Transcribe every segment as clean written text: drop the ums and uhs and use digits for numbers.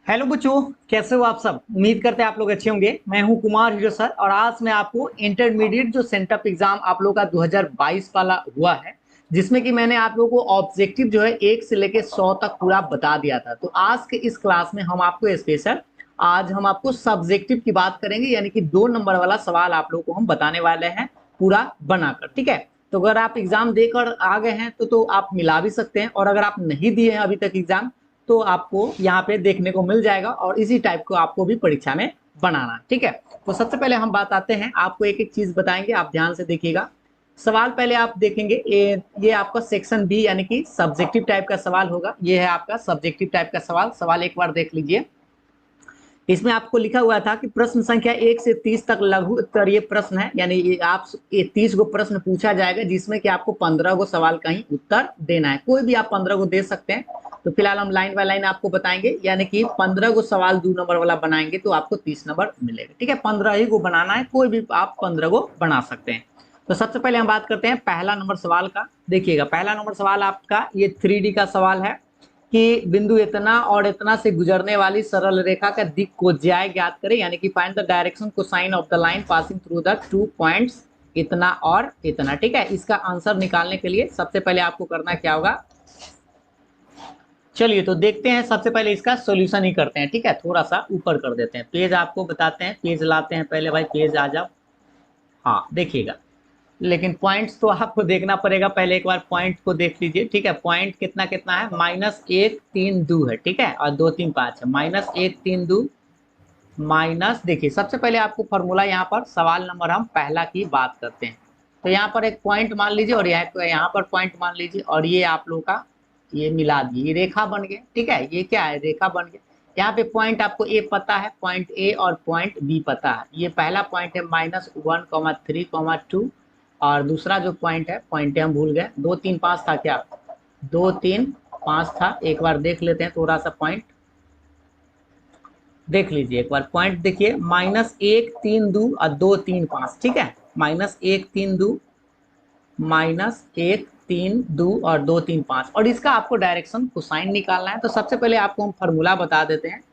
Hello बच्चों, कैसे हो आप सब। उम्मीद करते हैं आप लोग अच्छे होंगे। मैं हूं कुमार हीरो सर और आज मैं आपको इंटरमीडिएट जो सेंटअप एग्जाम आप लोग का 2022 वाला हुआ है, जिसमें कि मैंने आप लोगों को ऑब्जेक्टिव जो है 1 से लेके 100 तक पूरा बता दिया था। तो आज के इस क्लास में हम आपको स्पेशल आज हम आपको सब्जेक्टिव की बात करेंगे, यानी कि 2 नंबर वाला सवाल आप लोगों को हम बताने वाले हैं पूरा बनाकर। ठीक है, तो अगर आप एग्जाम देकर आ गए हैं तो आप मिला भी सकते हैं, और अगर आप नहीं दिए हैं अभी तक एग्जाम तो आपको यहाँ पे देखने को मिल जाएगा, और इसी टाइप को आपको भी परीक्षा में बनाना। ठीक है, तो सबसे पहले हम बात आते हैं, आपको एक एक चीज बताएंगे, आप ध्यान से देखिएगा। सवाल पहले आप देखेंगे, ये आपका सेक्शन बी यानी कि सब्जेक्टिव टाइप का सवाल होगा। ये है आपका सब्जेक्टिव टाइप का सवाल। सवाल एक बार देख लीजिए। इसमें आपको लिखा हुआ था कि प्रश्न संख्या 1 से 30 तक लघु उत्तरीय प्रश्न है, यानी ये 30 गो प्रश्न पूछा जाएगा, जिसमें कि आपको 15 गो सवाल का ही उत्तर देना है। कोई भी आप 15 गो दे सकते हैं। तो फिलहाल हम लाइन बाय लाइन आपको बताएंगे, यानी कि 15 गो सवाल 2 नंबर वाला बनाएंगे तो आपको 30 नंबर मिलेगा। ठीक है, 15 ही गो बनाना है, कोई भी आप 15 गो बना सकते हैं। तो सबसे पहले हम बात करते हैं पहला नंबर सवाल का। देखिएगा, पहला नंबर सवाल आपका ये 3D का सवाल है कि बिंदु इतना और इतना से गुजरने वाली सरल रेखा का दिक् कोज्याय ज्ञात करें, यानी कि find the direction cosine of the line passing through the 2 points इतना और इतना। ठीक है, इसका आंसर निकालने के लिए सबसे पहले आपको करना क्या होगा, चलिए तो देखते हैं। सबसे पहले इसका सॉल्यूशन ही करते हैं। ठीक है, थोड़ा सा ऊपर कर देते हैं, पेज आपको बताते हैं, पेज लाते हैं पहले। भाई पेज आ जाओ। हाँ देखिएगा, लेकिन पॉइंट्स तो आपको देखना पड़ेगा पहले, एक बार पॉइंट को देख लीजिए। ठीक है, पॉइंट कितना कितना है, -1 3 2 है। ठीक है, और 2 3 5 है, -1 3 2 माइनस। देखिए सबसे पहले आपको फॉर्मूला, यहाँ पर सवाल नंबर हम पहला की बात करते हैं। तो यहाँ पर एक पॉइंट मान लीजिए और यहाँ पर पॉइंट मान लीजिए, और ये आप लोग का ये मिला दिए, ये रेखा बन गया। ठीक है, ये क्या है, रेखा बन गया। यहाँ पे पॉइंट आपको ए पता है, पॉइंट ए और पॉइंट बी पता है। ये पहला पॉइंट है -1 3 2, और दूसरा जो पॉइंट है, पॉइंट हम भूल गए, 2 3 5 था क्या, 2 3 5 था। एक बार देख लेते हैं थोड़ा सा पॉइंट देख लीजिए एक बार। पॉइंट देखिए, -1 3 2 और 2 3 5। ठीक है, -1 3 2 -1 3 2 और 2 3 5, और इसका आपको डायरेक्शन कोसाइन निकालना है। तो सबसे पहले आपको हम फार्मूला बता देते हैं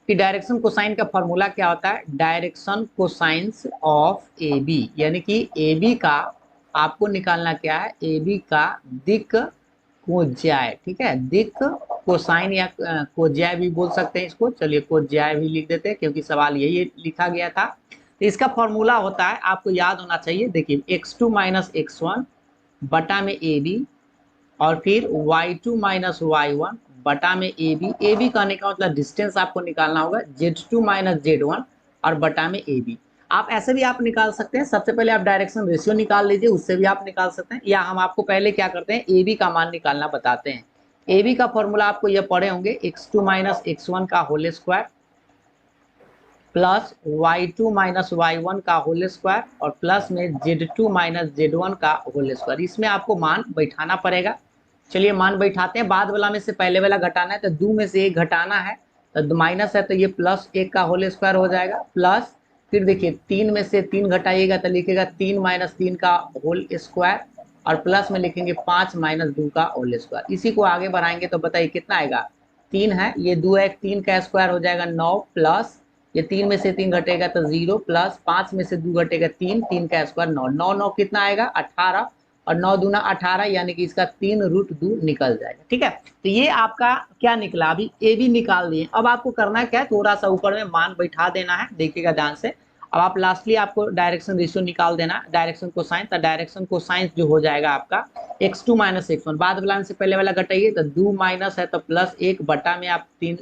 कि डायरेक्शन कोसाइन का फार्मूला क्या होता है। Direction cosines of A B, यानी कि ए बी का आपको निकालना क्या है, ए बी का दिक् कोज्याय। ठीक है, दिक् कोसाइन या कोज्याय भी बोल सकते हैं इसको। चलिए कोज्याय भी लिख देते हैं, क्योंकि सवाल यही लिखा गया था। तो इसका फॉर्मूला होता है, आपको याद होना चाहिए। देखिए x2 - x1 बटा में ए बी, और फिर y2 - y1 बटा में ए बी। ए बी कहने का मतलब डिस्टेंस आपको निकालना होगा, z2 - z1 और बटा में ए बी। आप ऐसे भी आप निकाल सकते हैं। सबसे पहले आप डायरेक्शन रेशियो निकाल लीजिए, उससे भी आप निकाल सकते हैं, या हम आपको पहले क्या करते हैं, ए बी का मान निकालना बताते हैं। ए बी का फॉर्मूला आपको ये पढ़े होंगे, x2 - x1 का whole square plus y2 - y1 का होल स्क्वायर, और प्लस में z2 - z1 का होल स्क्वायर। इसमें आपको मान बैठाना पड़ेगा। चलिए मान बैठाते हैं। बाद वाला में से पहले वाला घटाना है, तो 2 में से 1 घटाना है, तो माइनस है, तो ये +1 का होल स्क्वायर हो जाएगा। प्लस फिर देखिए 3 में से 3 घटाइएगा तो लिखेगा 3 - 3 का होल स्क्वायर, और प्लस में लिखेंगे 5 - 2 का होल स्क्वायर। इसी को आगे बढ़ाएंगे तो बताइए कितना आएगा, 3 है, ये 2 1 3 का स्क्वायर हो जाएगा 9, प्लस ये 3 में से 3 घटेगा तो 0, प्लस 5 में से 2 घटेगा 3, 3 का स्क्वायर 9, 9 9 कितना आएगा 18, और 9 दूना 18, यानी कि इसका 3√2 निकल जाएगा। ठीक है, तो ये आपका क्या निकला, अभी ए बी निकाल दिए। अब आपको करना क्या है, थोड़ा सा ऊपर में मान बैठा देना है, देखिएगा ध्यान से। अब आप लास्टली आपको डायरेक्शन रेशियो निकाल देना, डायरेक्शन कोसाइन। तो डायरेक्शन कोसाइन जो हो जाएगा आपका x2 - x1, बाद वाला से पहले वाला घटाइए तो 2 माइनस है तो +1 बटा में आप 3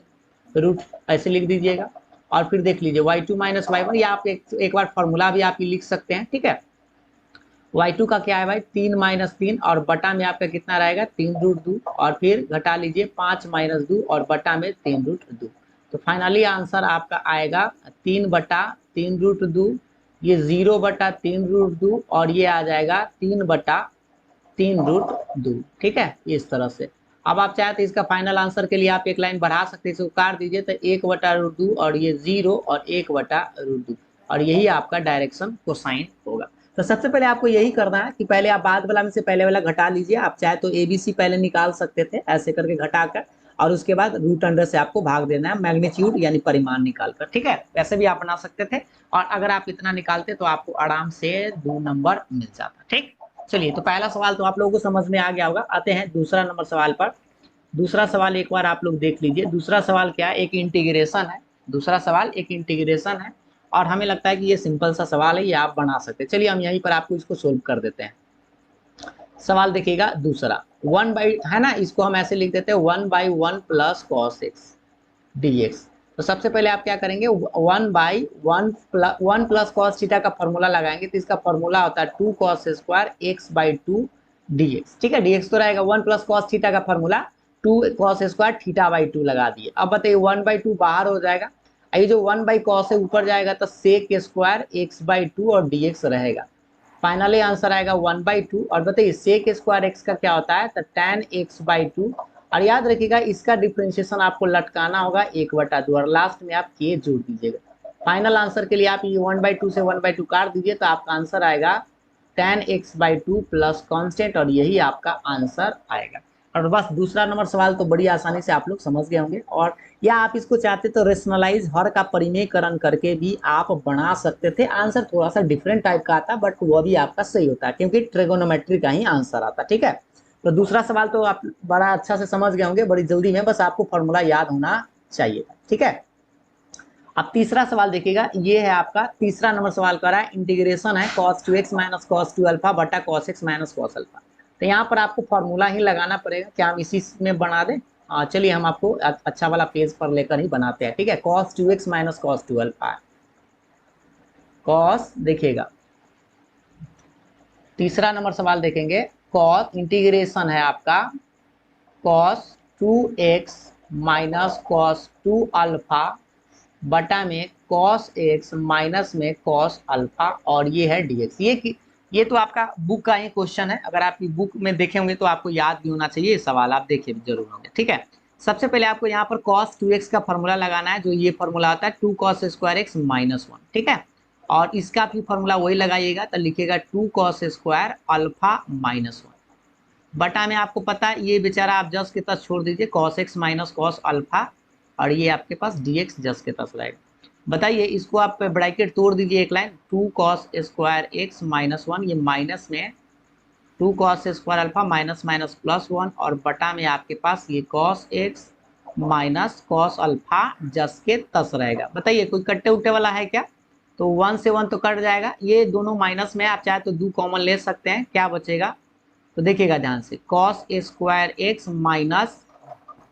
रूट ऐसे लिख दीजिएगा। और फिर देख लीजिए y2 - y1, या आप एक बार फॉर्मूला भी आप लिख सकते हैं। ठीक है, y2 का क्या है भाई, 3 - 3, और बटा में आपका कितना रहेगा 3√2, और फिर घटा लीजिए 5 - 2 और बटा में 3√2। तो फाइनली आंसर आपका आएगा 3/3√2, ये 0/3√2, और ये आ जाएगा 3/3√2। ठीक है, इस तरह से। अब आप चाहे तो इसका फाइनल आंसर के लिए आप एक लाइन बढ़ा सकते हैं, इसको काट दीजिए तो 1/√2 और ये 0 और 1/√2, और यही आपका डायरेक्शन कोसाइन होगा। तो सबसे पहले आपको यही करना है कि पहले आप बाद वाला में से पहले वाला घटा लीजिए। आप चाहे तो ABC पहले निकाल सकते थे, ऐसे करके घटाकर। और उसके बाद रूट अंडर से आपको भाग देना है मैग्नीट्यूड यानी परिमाण निकालकर, ठीक है। वैसे भी आप बना सकते थे, और अगर आप इतना निकालते तो आपको आराम से 2 नंबर मिल जाता, ठीक। चलिए, तो पहला सवाल तो आप लोगों को समझ में आ गया होगा। आते हैं दूसरा नंबर सवाल पर। दूसरा सवाल एक बार आप लोग देख लीजिए। दूसरा सवाल क्या है, एक इंटीग्रेशन है। दूसरा सवाल एक इंटीग्रेशन है, और हमें लगता है कि ये सिंपल सा सवाल है, ये आप बना सकते हैं। चलिए हम यहीं पर आपको इसको सोल्व कर देते हैं। सवाल देखिएगा दूसरा, 1 बाई है ना, इसको हम ऐसे लिख देते हैं 1/1 प्लस कॉस एक्स dx। तो सबसे पहले आप क्या करेंगे, 1/1 प्लस कॉस थीटा का फॉर्मूला लगाएंगे। तो इसका फॉर्मूला होता है 2 कॉस स्क्वायर x/2 dx, ठीक है। dx तो रहेगा 1 प्लस कॉस थीटा का फॉर्मूला 2 कॉस स्क्वायर थीटा/2 लगा दिए। अब बताइए 1/2 बाहर हो जाएगा, ये जो 1 बाई कॉस है ऊपर जाएगा तो सेक स्क्वायर x/2 और dx रहेगा। फाइनली आंसर आएगा 1/2। और बताइए सेक स्क्वायर एक्स का क्या होता है, तो tan x/2। और याद रखिएगा इसका डिफ्रेंशिएशन आपको लटकाना होगा 1/2, और लास्ट में आप के जोड़ दीजिएगा। फाइनल आंसर के लिए आप ये 1/2 से 1/2 काट दीजिए, तो आपका आंसर आएगा tan x/2 प्लस कॉन्स्टेंट, और यही आपका आंसर आएगा। और बस दूसरा नंबर सवाल तो बड़ी आसानी से आप लोग समझ गए होंगे। और या आप इसको चाहते तो रेशनलाइज हर का परिमेयकरण करके भी आप बना सकते थे। आंसर थोड़ा सा डिफरेंट टाइप का आता, बट वो भी आपका सही होता है, क्योंकि ट्रिगोनोमेट्री का ही आंसर आता, ठीक है। तो दूसरा सवाल तो आप बड़ा अच्छा से समझ गए होंगे, बड़ी जल्दी में, बस आपको फॉर्मूला याद होना चाहिए, ठीक है। अब तीसरा सवाल देखिएगा, ये है आपका तीसरा नंबर सवाल कर रहा है, इंटीग्रेशन है cos 2x minus cos 2 alpha बटा cos x minus cos alpha. तो यहाँ पर आपको फॉर्मूला ही लगाना पड़ेगा। क्या हम इसी में बना दें? चलिए हम आपको अच्छा वाला पेज पर लेकर ही बनाते हैं, ठीक है। cos 2x minus cos 2 alpha है। cos देखिएगा, तीसरा नंबर सवाल देखेंगे, cos इंटीग्रेशन है आपका cos 2x minus cos 2 alpha बटा में cos x माइनस में cos अल्फा, और ये है dx। ये तो आपका बुक का ही क्वेश्चन है। अगर आप बुक में देखे होंगे तो आपको याद भी होना चाहिए ये सवाल, आप देखिए जरूर होंगे, ठीक है। सबसे पहले आपको यहाँ पर cos 2x का फॉर्मूला लगाना है, जो ये फॉर्मूला आता है 2 cos स्क्वायर x माइनस 1, ठीक है। और इसका भी फॉर्मूला वही लगाइएगा, तो लिखिएगा 2 cos स्क्वायर अल्फा माइनस 1 बटा में, आपको पता है ये बेचारा आप जस के तस छोड़ दीजिए, cos x minus cos alpha, और ये आपके पास dx जस के तस रहेगा। बताइए इसको आप ब्रैकेट तोड़ दीजिए एक line, 2 cos square x minus 1, ये माइनस में 2 cos square alpha minus minus plus 1, और बटा में आपके पास ये cos x minus cos alpha जस के तस रहेगा। बताइए कोई कट्टे उट्टे वाला है क्या? तो 1 से 1 तो कट जाएगा, ये दोनों माइनस में, आप चाहे तो 2 कॉमन ले सकते हैं, क्या बचेगा? तो देखिएगा ध्यान से, cos square x minus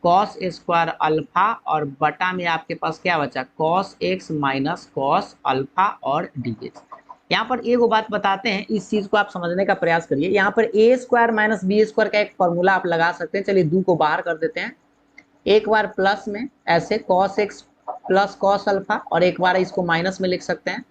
cos square alpha, और बटा में आपके पास क्या बचा, cos x minus cos alpha और dx। यहाँ पर एक बात बताते हैं, इस चीज को आप समझने का प्रयास करिए। यहाँ पर a square minus B square का एक फॉर्मूला आप लगा सकते हैं। चलिए 2 को बाहर कर देते हैं, एक बार प्लस में ऐसे cos x plus cos alpha, और एक बार इसको माइनस में लिख सकते हैं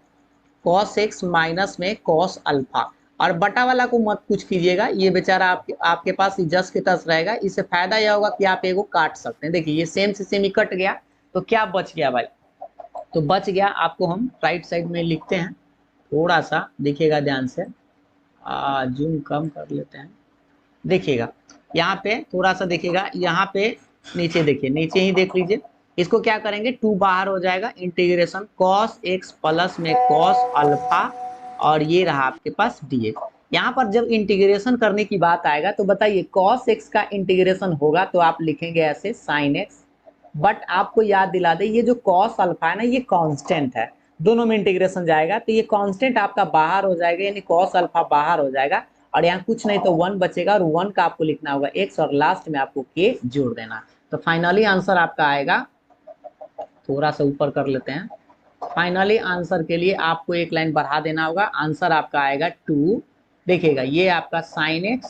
cos x माइनस में cos अल्फा। और बटा वाला को मत कुछ कीजिएगा, ये बेचारा आपके पास जस के तस रहेगा। इससे फायदा यह होगा कि आप एगो काट सकते हैं। देखिए ये सेम से सेम ही कट गया, तो क्या बच गया भाई? तो बच गया, आपको हम राइट साइड में लिखते हैं, थोड़ा सा देखिएगा ध्यान से, जूम कम कर लेते हैं। देखिएगा यहाँ पे थोड़ा सा देखिएगा, यहाँ पे नीचे देखिए, नीचे ही देख लीजिए। इसको क्या करेंगे, 2 बाहर हो जाएगा, इंटीग्रेशन cos x प्लस में cos अल्फा, और ये रहा आपके पास dx। यहाँ पर जब इंटीग्रेशन करने की बात आएगा तो बताइए cos x का इंटीग्रेशन होगा तो आप लिखेंगे ऐसे sin x, बट आपको याद दिला दे ये जो cos अल्फा है ना, ये कांस्टेंट है, दोनों में इंटीग्रेशन जाएगा तो ये कांस्टेंट आपका बाहर हो जाएगा, यानी cos अल्फा बाहर हो जाएगा, और यहाँ कुछ नहीं तो 1 बचेगा, और 1 का आपको लिखना होगा x, और लास्ट में आपको k जोड़ देना। तो फाइनली आंसर आपका आएगा, थोड़ा सा ऊपर कर लेते हैं, फाइनली आंसर के लिए आपको एक लाइन बढ़ा देना होगा। आंसर आपका आएगा 2, देखिएगा ये आपका sin x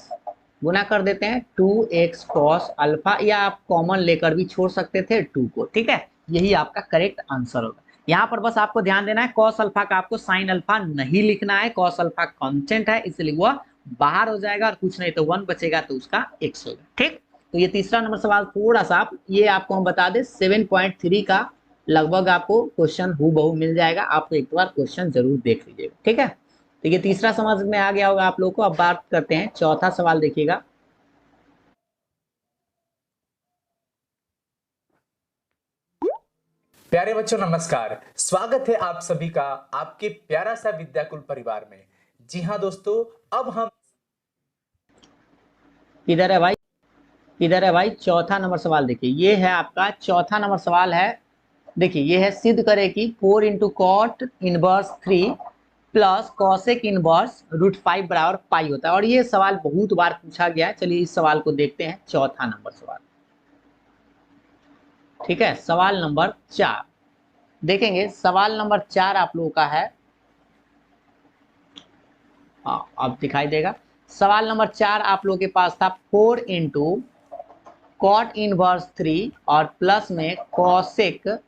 गुना कर देते हैं 2x cos अल्फा, या आप कॉमन लेकर भी छोड़ सकते थे 2 को, ठीक है। यही आपका करेक्ट आंसर होगा। यहाँ पर बस आपको ध्यान देना है, cos अल्फा का आपको sin अल्फा नहीं लिखना है, cos अल्फा कांस्टेंट है इसलिए वह बाहर हो जाएगा, और कुछ नहीं तो 1 बचेगा तो उसका x होगा, ठीक। तो ये तीसरा नंबर सवाल थोड़ा सा आप, ये आपको हम बता दें 7.3 का लगभग आपको क्वेश्चन हूबहू मिल जाएगा, आपको एक बार क्वेश्चन जरूर देख लीजिएगा, ठीक है। तो ये तीसरा समझ में आ गया होगा आप लोगों को। अब बात करते हैं चौथा सवाल, देखिएगा प्यारे बच्चों नमस्कार। स्वागत है आप सभी का आपके प्यारा सा विद्याकुल परिवार में। जी हाँ दोस्तों, अब हम इधर है भाई, इधर है भाई चौथा नंबर सवाल। देखिए ये है आपका चौथा नंबर सवाल है। देखिए ये है सिद्ध करे कि 4 into cot inverse 3 plus cosec inverse root 5 बराबर पाई होता है। और ये सवाल बहुत बार पूछा गया है। चलिए इस सवाल को देखते हैं, चौथा नंबर सवाल। ठीक है, सवाल नंबर 4 देखेंगे। सवाल नंबर 4 आप लोगों का है, हाँ अब दिखाई देगा। सवाल नंबर 4 आप लोगों के पास था 4 इंटू कॉट इनवर्स 3 और प्लस में कॉसेक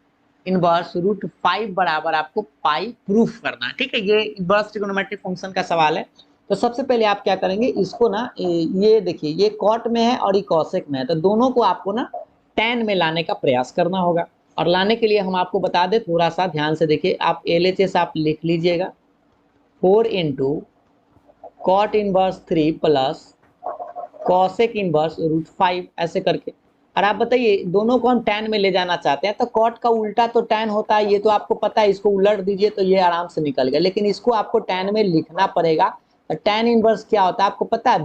इनवर्स रूट 5 बराबर आपको पाई प्रूफ करना है। ठीक है, ये इनवर्स ट्रिगोनोमेट्रिक फंक्शन का सवाल है। तो सबसे पहले आप क्या करेंगे, इसको ना ये देखिए ये कॉट में है और ये कॉसेक में है, तो दोनों को आपको ना tan में लाने का प्रयास करना होगा। और लाने के लिए हम आपको बता दें, थोड़ा सा ध्यान से देखिए, आप LHS आप लिख लीजिएगा 4 into cot inverse 3 plus cosec inverse root 5 ऐसे करके। और आप बताइए दोनों को हम tan में ले जाना चाहते हैं, तो कॉट का उल्टा तो tan होता है, ये तो आपको पता है। इसको उलट दीजिए तो ये आराम से निकल गया, लेकिन इसको आपको tan में लिखना पड़ेगा। तो tan इनवर्स क्या होता है आपको पता है,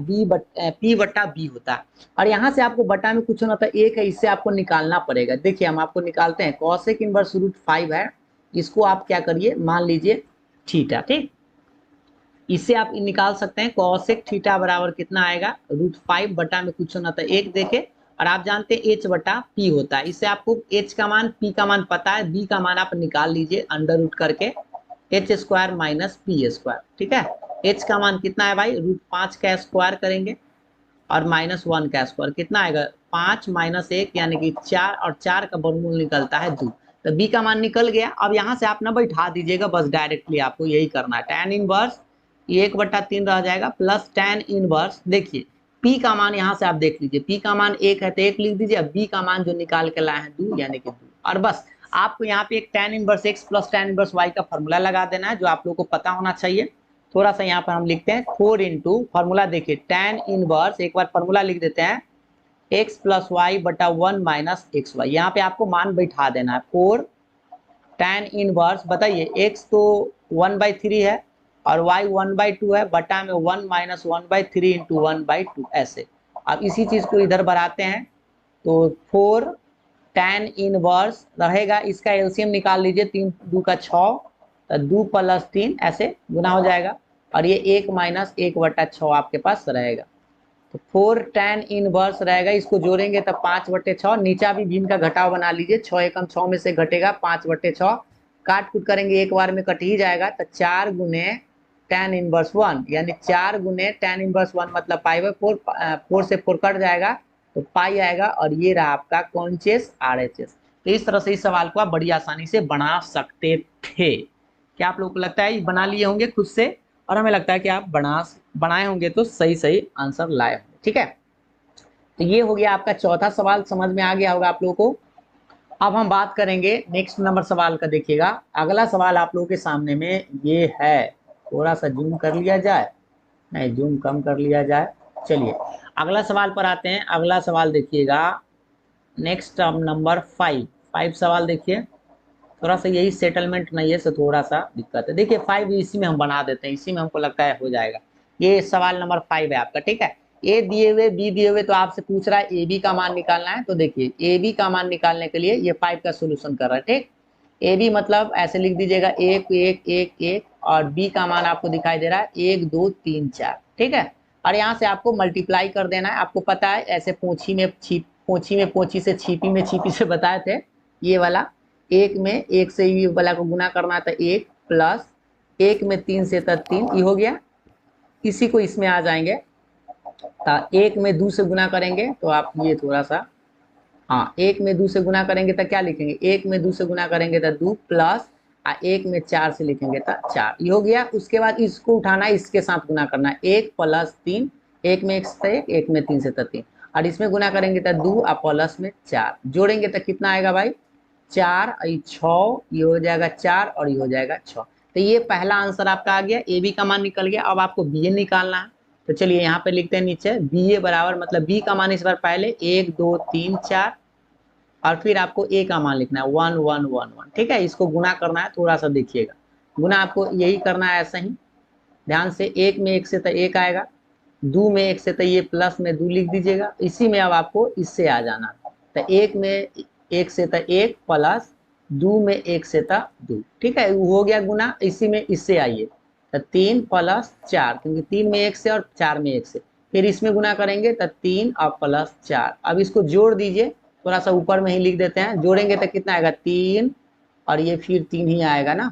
P बटा B होता है। और यहाँ से आपको बटा में कुछ होना था, एक है, इससे आपको निकालना पड़ेगा। देखिए हम आपको निकालते हैं, कॉसेक इनवर्स रूट 5 है, इसको आप क्या करिए मान लीजिए थीटा। ठीक, इससे आप निकाल सकते हैं कॉसेक थीटा बराबर कितना आएगा, रूट 5 बटा में कुछ होना था एक देखे। और आप जानते हैं H बटा P होता है, इससे आपको H का मान P का मान पता है, B का मान आप निकाल लीजिए अंडर रूट करके H square minus P square. ठीक है, H का मान कितना है भाई, रूट 5 का स्क्वायर करेंगे और माइनस 1 का स्क्वायर कितना आएगा, 5 माइनस 1 यानी कि 4, और 4 का वर्गमूल निकलता है 2। तो B का मान निकल गया। अब यहाँ से आप ना बैठा दीजिएगा बस, डायरेक्टली आपको यही करना है। tan इनवर्स 1/3 रह जाएगा प्लस tan इनवर्स, देखिए P का मान यहाँ से आप देख लीजिए, P का मान 1 है तो 1 लिख दीजिए। अब B का मान जो निकाल के लाए हैं 2 यानी कि 2। और बस आपको यहाँ पे एक tan inverse x plus tan inverse y का फॉर्मूला लगा देना है, जो आप लोग को पता होना चाहिए। थोड़ा सा यहाँ पर हम लिखते हैं 4 इंटू फॉर्मूला, देखिए tan इनवर्स, एक बार फॉर्मूला लिख देते हैं, x प्लस वाई बटा 1 माइनस एक्स वाई। यहाँ पे आपको मान बैठा देना है 4 tan इनवर्स, बताइए x तो 1/3 है और y 1/2 है, बटा में 1 माइनस 1/3 इंटू 1/2 ऐसे। अब इसी चीज को इधर बढ़ाते हैं तो 4 tan इनवर्स रहेगा, इसका एलसीएम निकाल लीजिए, 3 2 का 6, तो 2 प्लस 3 ऐसे गुना हो जाएगा। और ये 1 माइनस 1/6 आपके पास रहेगा। तो 4 tan इनवर्स रहेगा, इसको जोड़ेंगे तब 5/6, नीचा भी भीम का घटाव बना लीजिए, 6 एकम 6 में से घटेगा 5/6, काट कूट करेंगे एक बार में कट ही जाएगा। तो 4 गुने tan इनवर्स 1 यानी 4 गुने tan इनवर्स 1 मतलब π/4, 4 से 4 कट जाएगा तो पाई आएगा। और ये रहा आपका कॉन्चेस RHS। तो इस तरह से इस सवाल को आप बड़ी आसानी से बना सकते थे। क्या आप लोगों को लगता है बना लिए होंगे खुद से, और हमें लगता है कि आप बनाए होंगे तो सही सही आंसर लाए होंगे। ठीक है, तो ये हो गया आपका चौथा सवाल, समझ में आ गया होगा आप लोगों को। अब हम बात करेंगे नेक्स्ट नंबर सवाल का। देखिएगा अगला सवाल आप लोगों के सामने में ये है, थोड़ा सा जूम कर लिया जाए, नहीं जूम कम कर लिया जाए। चलिए अगला सवाल पर आते हैं। अगला सवाल देखिएगा नेक्स्ट नंबर 5 सवाल देखिए, थोड़ा सा यही सेटलमेंट नहीं है तो थोड़ा सा दिक्कत है। देखिए 5 इसी में हम बना देते हैं, इसी में हमको लगता है हो जाएगा। ये सवाल नंबर 5 है आपका। ठीक है, ए दिए हुए बी दिए हुए, तो आपसे पूछ रहा है ए बी का मान निकालना है। तो देखिए ए बी का मान निकालने के लिए ये 5 का सोल्यूशन कर रहा है। ठीक, ए बी मतलब ऐसे लिख दीजिएगा 1 1 1 1, और बी का मान आपको दिखाई दे रहा है 1 2 3 4। ठीक है, और यहाँ से आपको मल्टीप्लाई कर देना है। आपको पता है ऐसे पोछी से छीपी से बताए थे, ये वाला एक में एक से ये वाला को गुना करना था, 1 प्लस 1 में 3 से 3, ये हो गया। इसी को इसमें आ जाएंगे, तो 1 में 2 से गुना करेंगे तो आप ये थोड़ा सा, हाँ 1 में 2 से गुना करेंगे तो क्या लिखेंगे, 1 में 2 से गुना करेंगे तो 2 प्लस 1 में 4 से लिखेंगे तो 4, ये हो गया। उसके बाद इसको उठाना है, इसके साथ गुना करना है, 1 प्लस 3, 1 में 1 से 1, 1 में 3 से 3, और इसमें गुना करेंगे तो 2 और प्लस में 4, जोड़ेंगे तो कितना आएगा भाई 4, 6, ये हो जाएगा 4 और ये हो जाएगा 6। तो ये पहला आंसर आपका आ गया, ए बी का मान निकल गया। अब आपको बी ए निकालना है, तो चलिए यहाँ पे लिखते हैं नीचे बी ए बराबर, मतलब बी का मान इस बार पहले 1 2 3 4, और फिर आपको ए का मान लिखना है 1 1 1 1, ठीक है। इसको गुना करना है, थोड़ा सा देखिएगा, गुना आपको यही करना है ऐसा ही ध्यान से। एक में एक से तो एक आएगा, दो में एक से तो ये प्लस में दो लिख दीजिएगा। इसी में अब आपको इससे आ जाना, तो एक में एक से तो एक प्लस दो में एक से तो दो, ठीक है, हो गया गुना। इसी में इससे आइए तो 3 प्लस 4, क्योंकि 3 में एक से और 4 में एक से, फिर इसमें गुना करेंगे तो 3 और प्लस 4। अब इसको जोड़ दीजिए, थोड़ा सा ऊपर में ही लिख देते हैं, जोड़ेंगे तो कितना आएगा 3, और ये फिर 3 ही आएगा ना,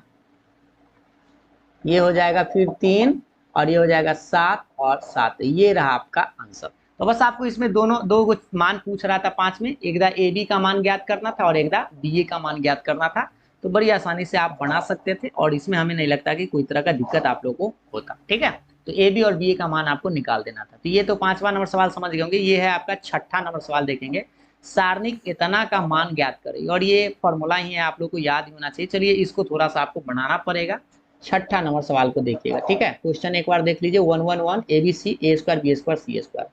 ये हो जाएगा फिर 3, और ये हो जाएगा 7 और 7। ये रहा आपका आंसर। तो बस आपको इसमें दोनों दो मान पूछ रहा था 5 में, एक दा ए बी का मान ज्ञात करना था और एक दा बी ए का मान ज्ञात करना था। तो बड़ी आसानी से आप बना सकते थे और इसमें हमें नहीं लगता कि कोई तरह का दिक्कत आप लोगों को होता, ठीक है। तो ए बी और बी ए का मान आपको निकाल देना था। तो ये तो 5वां नंबर सवाल समझ गए होंगे। ये है आपका 6ठा नंबर सवाल, देखेंगे सारणिक इतना का मान ज्ञात करें, और ये फॉर्मूला ही है, आप लोग को याद ही होना चाहिए। चलिए इसको थोड़ा सा आपको बनाना पड़ेगा। 6ठा नंबर सवाल को देखिएगा, ठीक है। क्वेश्चन एक बार देख लीजिए, 1 1 1 A B C A square B square C square.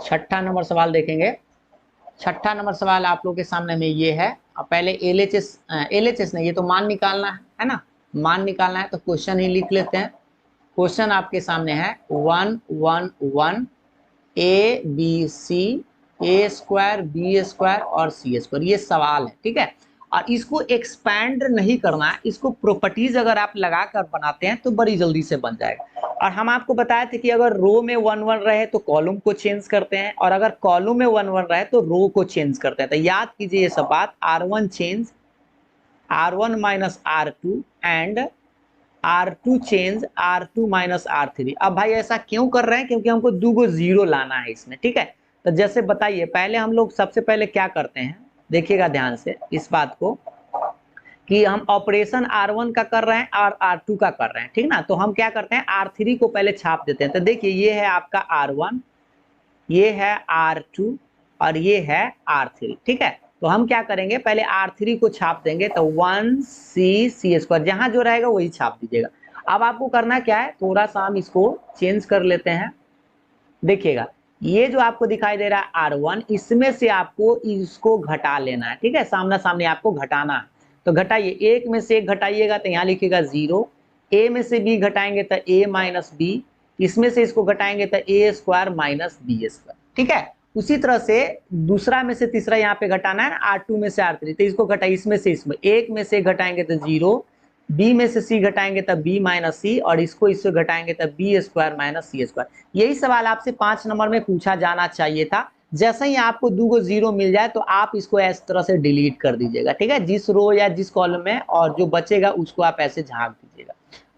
6ठा नंबर सवाल देखेंगे। 6ठा नंबर सवाल आप लोग के सामने में ये है। अब पहले एलएचएस नहीं, ये तो मान निकालना है ना, मान निकालना है। तो क्वेश्चन ही लिख लेते हैं। क्वेश्चन आपके सामने है 1 1 1 A B C A square B square और सी स्क्वायर, ये सवाल है, ठीक है। और इसको एक्सपैंड नहीं करना है, इसको प्रॉपर्टीज अगर आप लगाकर बनाते हैं तो बड़ी जल्दी से बन जाएगा। और हम आपको बताए थे कि अगर रो में 1 1 रहे तो कॉलम को चेंज करते हैं, और अगर कॉलम में 1 1 रहे तो रो को चेंज करते हैं। तो याद कीजिए ये सब बात, R1 change R1 minus R2 and R2 change R2 minus R3। अब भाई ऐसा क्यों कर रहे हैं, क्योंकि हमको 2 गो जीरो लाना है इसमें, ठीक है। तो जैसे बताइए, पहले हम लोग सबसे पहले क्या करते हैं, देखिएगा ध्यान से इस बात को, कि हम ऑपरेशन R1 का कर रहे हैं और R2 का कर रहे हैं, ठीक ना। तो हम क्या करते हैं, R3 को पहले छाप देते हैं। तो देखिए ये है आपका R1, ये है R2 और ये है R3, ठीक है। तो हम क्या करेंगे, पहले R3 को छाप देंगे, तो 1 सी स्क्वायर, जहां जो रहेगा वही छाप दीजिएगा। अब आपको करना क्या है, थोड़ा सा हम इसको चेंज कर लेते हैं। देखिएगा ये जो आपको दिखाई दे रहा है R1, इसमें से आपको इसको घटा लेना है, ठीक है, सामना सामने आपको घटाना है। तो घटाइए, एक में से एक घटाइएगा तो यहाँ लिखिएगा 0, ए में से बी घटाएंगे तो a माइनस बी, इसमें से इसको घटाएंगे तो a square minus B square, ठीक है। उसी तरह से दूसरा में से तीसरा यहाँ पे घटाना है, R2 में से R3, तो इसको घटाइए, इसमें से इसमें, एक में से घटाएंगे तो 0, बी में से सी घटाएंगे तब बी माइनस सी, और इसको इससे घटाएंगे तब B square minus C square. यही सवाल आपसे 5 नंबर में पूछा जाना चाहिए था। जैसे ही आपको 2 गो जीरो मिल जाए तो आप इसको इस तरह से डिलीट कर दीजिएगा, ठीक है, जिस रो या जिस कॉलम में, और जो बचेगा उसको आप ऐसे झाँक दीजिएगा।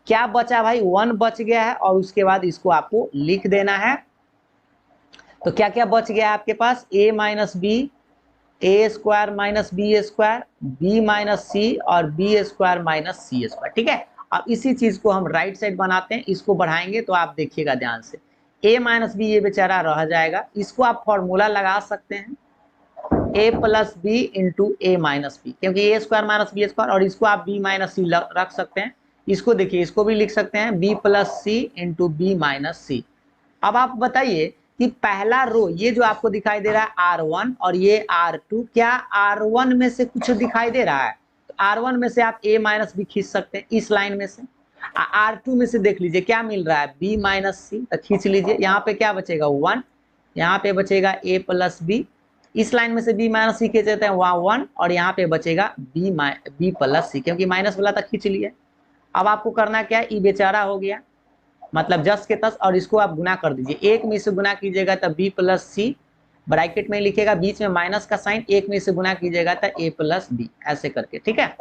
क्या बचा भाई, 1 बच गया है, और उसके बाद इसको आपको लिख देना है। तो क्या क्या बच गया है आपके पास, a minus B, A square minus B square, B minus C और B square minus C square, ठीक है। अब इसी चीज को हम राइट साइड बनाते हैं, इसको बढ़ाएंगे तो आप देखिएगा ध्यान से, a माइनस बी ये बेचारा रह जाएगा, इसको आप फॉर्मूला लगा सकते हैं a plus B into A minus B, क्योंकि A square minus B square, और इसको आप बी माइनस सी रख सकते हैं। इसको देखिए, इसको भी लिख सकते हैं बी प्लस सी इंटू बी माइनस सी। अब आप बताइए कि पहला रो ये जो आपको दिखाई दे रहा है R1 और ये R2, क्या R1 में से कुछ दिखाई दे रहा है, तो R1 में से आप a माइनस बी खींच सकते हैं इस लाइन में से। R2 में से देख लीजिए क्या मिल रहा है, b माइनस सी, तो खींच लीजिए, यहाँ पे क्या बचेगा 1, यहाँ पे बचेगा a प्लस बी, इस लाइन में से b माइनस सी खींच देते हैं, वहां 1, और यहाँ पे बचेगा b प्लस सी, क्योंकि माइनस वाला तक खींच लिए। अब आपको करना क्या है, ई बेचारा हो गया, मतलब जस के तस, और इसको आप गुना कर दीजिए, एक में से गुना कीजिएगा तब b प्लस सी, ब्रैकेट में लिखेगा, बीच में माइनस का साइन, एक में से गुना कीजिएगा तो a प्लस बी, ऐसे करके, ठीक है।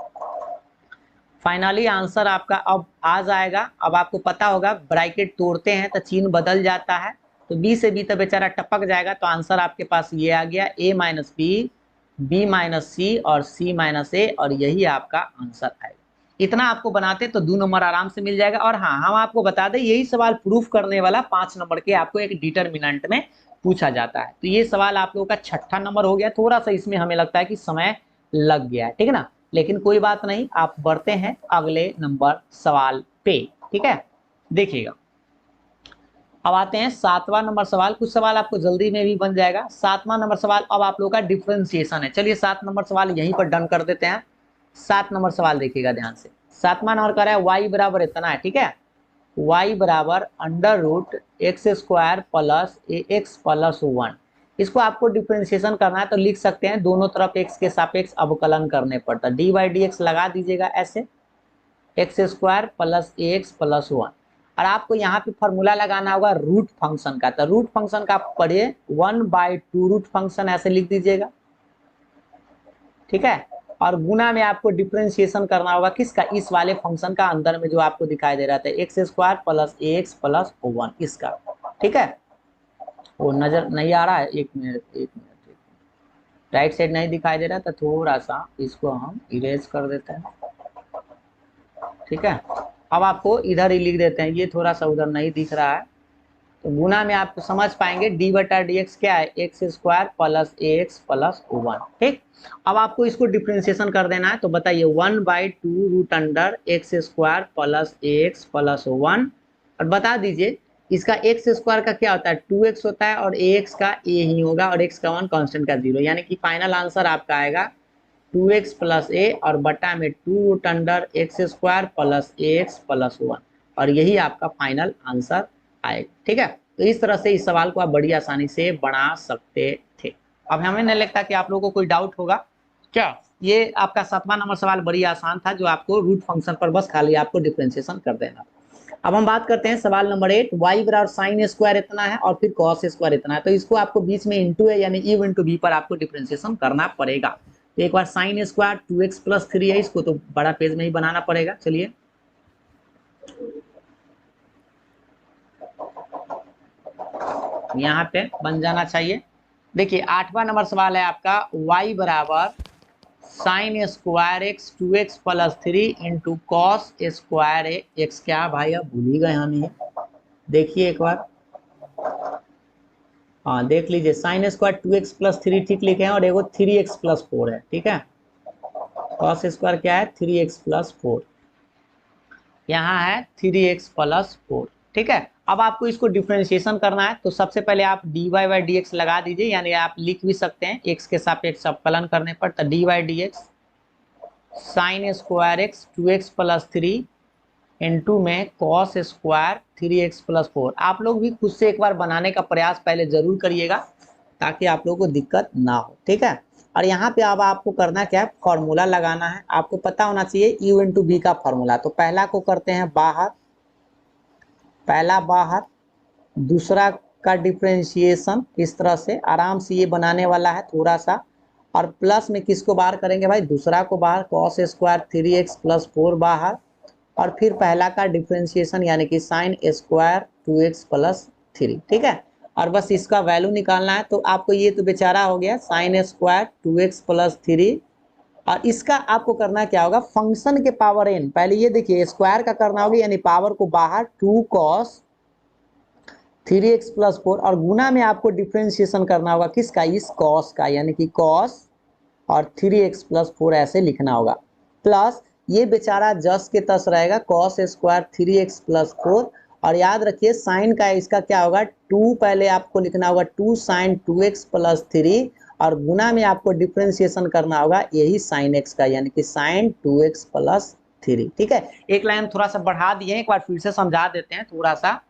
फाइनली आंसर आपका अब आ जाएगा। अब आपको पता होगा ब्रैकेट तोड़ते हैं तो चिन्ह बदल जाता है, तो b से b तो बेचारा टपक जाएगा। तो आंसर आपके पास ये आ गया, a minus B, B minus C और c माइनस ए, और यही आपका आंसर आएगा। इतना आपको बनाते तो 2 नंबर आराम से मिल जाएगा। और हाँ, हम आपको बता दें यही सवाल प्रूफ करने वाला 5 नंबर के आपको एक डिटरमिनेंट में पूछा जाता है। तो ये सवाल आप लोगों का 6ठा नंबर हो गया। थोड़ा सा इसमें हमें लगता है कि समय लग गया है, ठीक है ना, लेकिन कोई बात नहीं, आप बढ़ते हैं अगले नंबर सवाल पे, ठीक है। देखिएगा अब आते हैं 7वां नंबर सवाल। कुछ सवाल आपको जल्दी में भी बन जाएगा। 7वां नंबर सवाल अब आप लोगों का डिफरेंशिएशन है। चलिए 7 नंबर सवाल यहीं पर डन कर देते हैं। 7 नंबर सवाल देखिएगा ध्यान से। 7वां नंबर कह रहा है y बराबर इतना है, ठीक है, y बराबर under root X square plus A X plus 1। इसको आपको डिफरेंशिएशन करना है तो लिख सकते हैं दोनों तरफ x के सापेक्ष अवकलन करने पड़ता है। dy dx लगा दीजिएगा ऐसे, x square plus A X plus 1। और आपको यहाँ पे फॉर्मूला लगाना होगा रूट फंक्शन का। तो रूट फंक्शन का आप पढ़िए 1/2 रूट फंक्शन ऐसे लिख दीजिएगा, ठीक है। और गुना में आपको डिफरेंशिएशन करना होगा किसका, इस वाले फंक्शन का, अंदर में जो आपको दिखाई दे रहा था x square plus A X plus 1 इसका, ठीक है। वो नजर नहीं आ रहा है, एक मिनट एक मिनट, राइट साइड नहीं दिखाई दे रहा तो थोड़ा सा इसको हम इरेज कर देते हैं, ठीक है। अब आपको इधर ही लिख देते हैं, ये थोड़ा सा उधर नहीं दिख रहा है। तो गुना में आप समझ पाएंगे डी बटा डी एक्स क्या है, x square plus A X plus 1, ठीक। अब आपको इसको डिफ्रेंशिएशन कर देना है तो बताइए 1/2 root under X square plus A X plus 1। और बता दीजिए इसका एक्स स्क्वायर का क्या होता है 2x होता है, और ए एक्स का ए ही होगा, और एक्स का 1 कांस्टेंट का 0, यानी कि फाइनल आंसर आपका आएगा 2x प्लस ए और बटा में 2 root under X square plus A X plus 1, और यही आपका फाइनल आंसर आएगा, ठीक है। तो इस तरह से इस सवाल को आप बड़ी आसानी से बना सकते थे। अब हमें नहीं लगता कि आप लोगों को कोई डाउट होगा क्या। ये आपका 7वां नंबर सवाल बड़ी आसान था, जो आपको रूट फंक्शन पर बस खाली आपको डिफरेंशिएशन कर देना। अब हम बात करते हैं सवाल नंबर 8। y बराबर साइन स्क्वायर इतना है और फिर कॉस स्क्वायर इतना है, तो इसको आपको बीच में इंटू है यानी ई इंटू बी पर आपको डिफरेंशिएशन करना पड़ेगा। तो एक बार साइन स्क्वायर 2x प्लस 3 है, इसको तो बड़ा पेज में ही बनाना पड़ेगा। चलिए यहाँ पे बन जाना चाहिए। देखिए 8वां नंबर सवाल है आपका, y बराबर sine square x 2x plus 3 into cos square x. क्या भाई अब भूल ही गए हम ये, देखिए एक बार, हाँ देख लीजिए, साइन स्क्वायर 2x प्लस 3 ठीक लिखे हैं, और एगो 3x प्लस 4 है, ठीक है। कॉस स्क्वायर क्या है 3x प्लस 4, यहाँ है 3x प्लस 4, ठीक है। अब आपको इसको डिफरेंशिएशन करना है तो सबसे पहले आप dy बाई डी एक्स लगा दीजिए, यानी आप लिख भी सकते हैं x के सापेक्ष अवकलन करने पर। तो dy D x sine square x 2x plus 3 into में कॉस स्क्वायर 3x प्लस 4। आप लोग भी खुद से एक बार बनाने का प्रयास पहले जरूर करिएगा ताकि आप लोगों को दिक्कत ना हो, ठीक है। और यहाँ पे अब आपको करना क्या है, फॉर्मूला लगाना है। आपको पता होना चाहिए u इंटू बी का फॉर्मूला। तो पहला को करते हैं बाहर, पहला बाहर, दूसरा का डिफरेंशिएशन इस तरह से आराम से ये बनाने वाला है थोड़ा सा, और प्लस में किसको बाहर करेंगे भाई, दूसरा को बाहर, कॉस स्क्वायर 3x प्लस 4 बाहर, और फिर पहला का डिफरेंशिएशन यानी कि साइन स्क्वायर 2x प्लस 3, ठीक है। और बस इसका वैल्यू निकालना है। तो आपको ये तो बेचारा हो गया साइन स्क्वायर 2x प्लस 3, और इसका आपको करना क्या होगा, फंक्शन के पावर n, पहले ये देखिए स्क्वायर का करना होगा, यानी पावर को बाहर 2 कॉस 3x प्लस 4, और गुना में आपको डिफरेंशिएशन करना होगा किसका, इस कॉस का, यानी कि कॉस और 3x प्लस 4 ऐसे लिखना होगा। प्लस ये बेचारा जस के तस रहेगा कॉस स्क्वायर 3x प्लस 4, और याद रखिए साइन का इसका क्या होगा 2, पहले आपको लिखना होगा 2 साइन 2x प्लस 3, और गुना में आपको डिफरेंशिएशन करना होगा यही साइन x का, यानी कि साइन 2x प्लस 3, ठीक है। एक लाइन थोड़ा सा बढ़ा दिए, एक बार फिर से समझा देते हैं थोड़ा सा,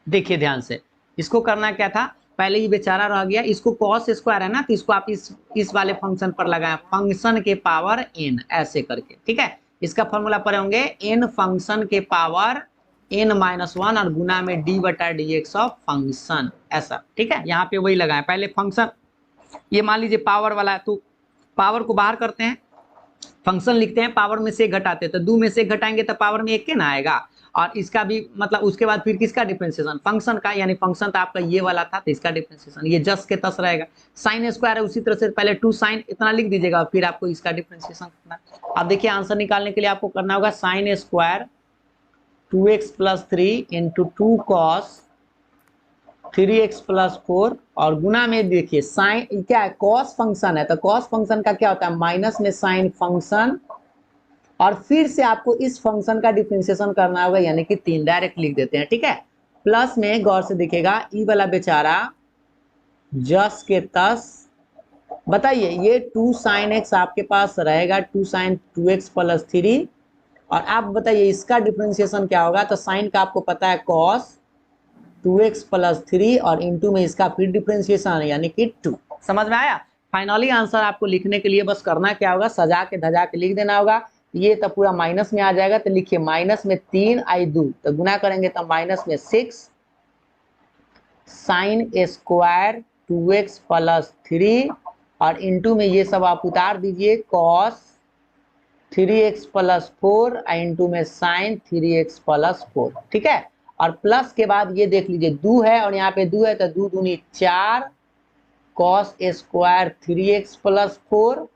देखिए ध्यान से। इसको करना क्या था, पहले ही बेचारा रह गया, इसको कॉस स्क्वायर है ना, तो इसको आप इस वाले फंक्शन पर लगाएं, फंक्शन के पावर n ऐसे करके, ठीक है। इसका फॉर्मूला पढ़े होंगे n फंक्शन के पावर n-1 और गुना में d बटा डी एक्स ऑफ फंक्शन, ऐसा, ठीक है। यहाँ पे वही लगाएं, पहले फंक्शन, ये मान लीजिए पावर वाला है, तो पावर को बाहर करते हैं, फंक्शन लिखते हैं, पावर में से घटाते हैं, तो 2 में से घटाएंगे तो पावर में 1 के ना आएगा। और इसका भी मतलब उसके बाद फिर किसका डिफरेंशिएशन, फंक्शन का, यानी फंक्शन तो आपका ये वाला था तो इसका डिफरेंशिएशन ये जस के तस रहेगा। साइन स्क्वायर है उसी तरह से पहले 2 साइन इतना लिख दीजिएगा, फिर आपको इसका डिफरेंशिएशन करना है। अब देखिए आंसर निकालने के लिए आपको करना होगा sine square 2x plus 3 into 2 cos 3x plus 4, और गुना में देखिए साइन क्या है, कॉस फंक्शन है, तो कॉस फंक्शन का क्या होता है माइनस में साइन फंक्शन, और फिर से आपको इस फंक्शन का डिफरेंशिएशन करना होगा, यानी कि 3 डायरेक्ट लिख देते हैं, ठीक है। प्लस में गौर से दिखेगा ई वाला बेचारा जस के तस। बताइए ये 2 sin x आपके पास रहेगा 2 sin 2x प्लस 3, और आप बताइए इसका डिफरेंशिएशन क्या होगा। तो साइन का आपको पता है cos 2x प्लस 3 और इंटू में इसका फिर डिफरेंशिएशन यानी कि 2। समझ में आया। फाइनली आंसर आपको लिखने के लिए बस करना क्या होगा, सजा के धजा के लिख देना होगा। ये तो पूरा माइनस में आ जाएगा, तो लिखिए माइनस में 3 आई 2, तो गुना करेंगे तो माइनस में 6 साइन स्क्वायर 2x प्लस 3 और इंटू में ये सब आप उतार दीजिए cos 3x प्लस 4 इंटू में साइन 3x प्लस 4। ठीक है, और प्लस के बाद ये देख लीजिए 2 है और यहाँ पे 2 है, तो 2 दूनी 4 cos स्क्वायर 3x प्लस 4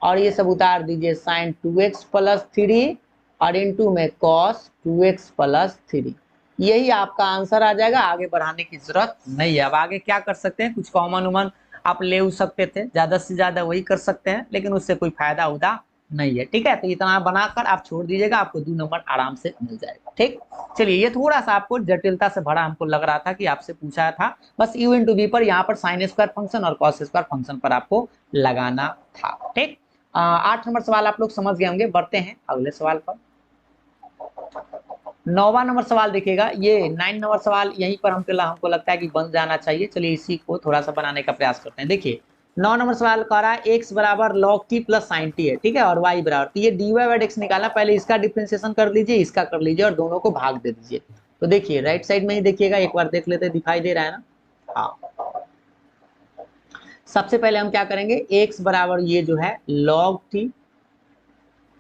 और ये सब उतार दीजिए साइन 2x प्लस 3 और इंटू में cos 2x प्लस 3। यही आपका आंसर आ जाएगा, आगे बढ़ाने की जरूरत नहीं है। अब आगे क्या कर सकते हैं, कुछ कॉमन उमन आप ले सकते थे, ज्यादा से ज्यादा वही कर सकते हैं, लेकिन उससे कोई फायदा उदा नहीं है। ठीक है, तो इतना बनाकर आप छोड़ दीजिएगा, आपको 2 नंबर आराम से मिल जाएगा। ठीक, चलिए ये थोड़ा सा आपको जटिलता से भरा हमको लग रहा था कि आपसे पूछा था, बस u इंटू v पर यहाँ पर साइन स्क्वायर फंक्शन और कॉस स्क्वायर फंक्शन पर आपको लगाना था। ठीक, 8 नंबर सवाल आप लोग समझ गए होंगे। बढ़ते हैं अगले सवाल पर। 9वां नंबर सवाल देखिएगा, ये 9 नंबर सवाल यहीं पर हमको लगता है कि बन जाना चाहिए। चलिए इसी को थोड़ा सा बनाने का प्रयास करते हैं। देखिए 9 नंबर सवाल कह रहा है x बराबर log t plus sign T है। ठीक है, और y बराबर, तो ये dy बाई x निकालना, पहले इसका डिफरेंशिएशन कर लीजिए, इसका कर लीजिए और दोनों को भाग दे दीजिए। तो देखिए राइट साइड में ही देखिएगा, एक बार देख लेते, दिखाई दे रहा है ना। हाँ, सबसे पहले हम क्या करेंगे, x बराबर ये जो है log t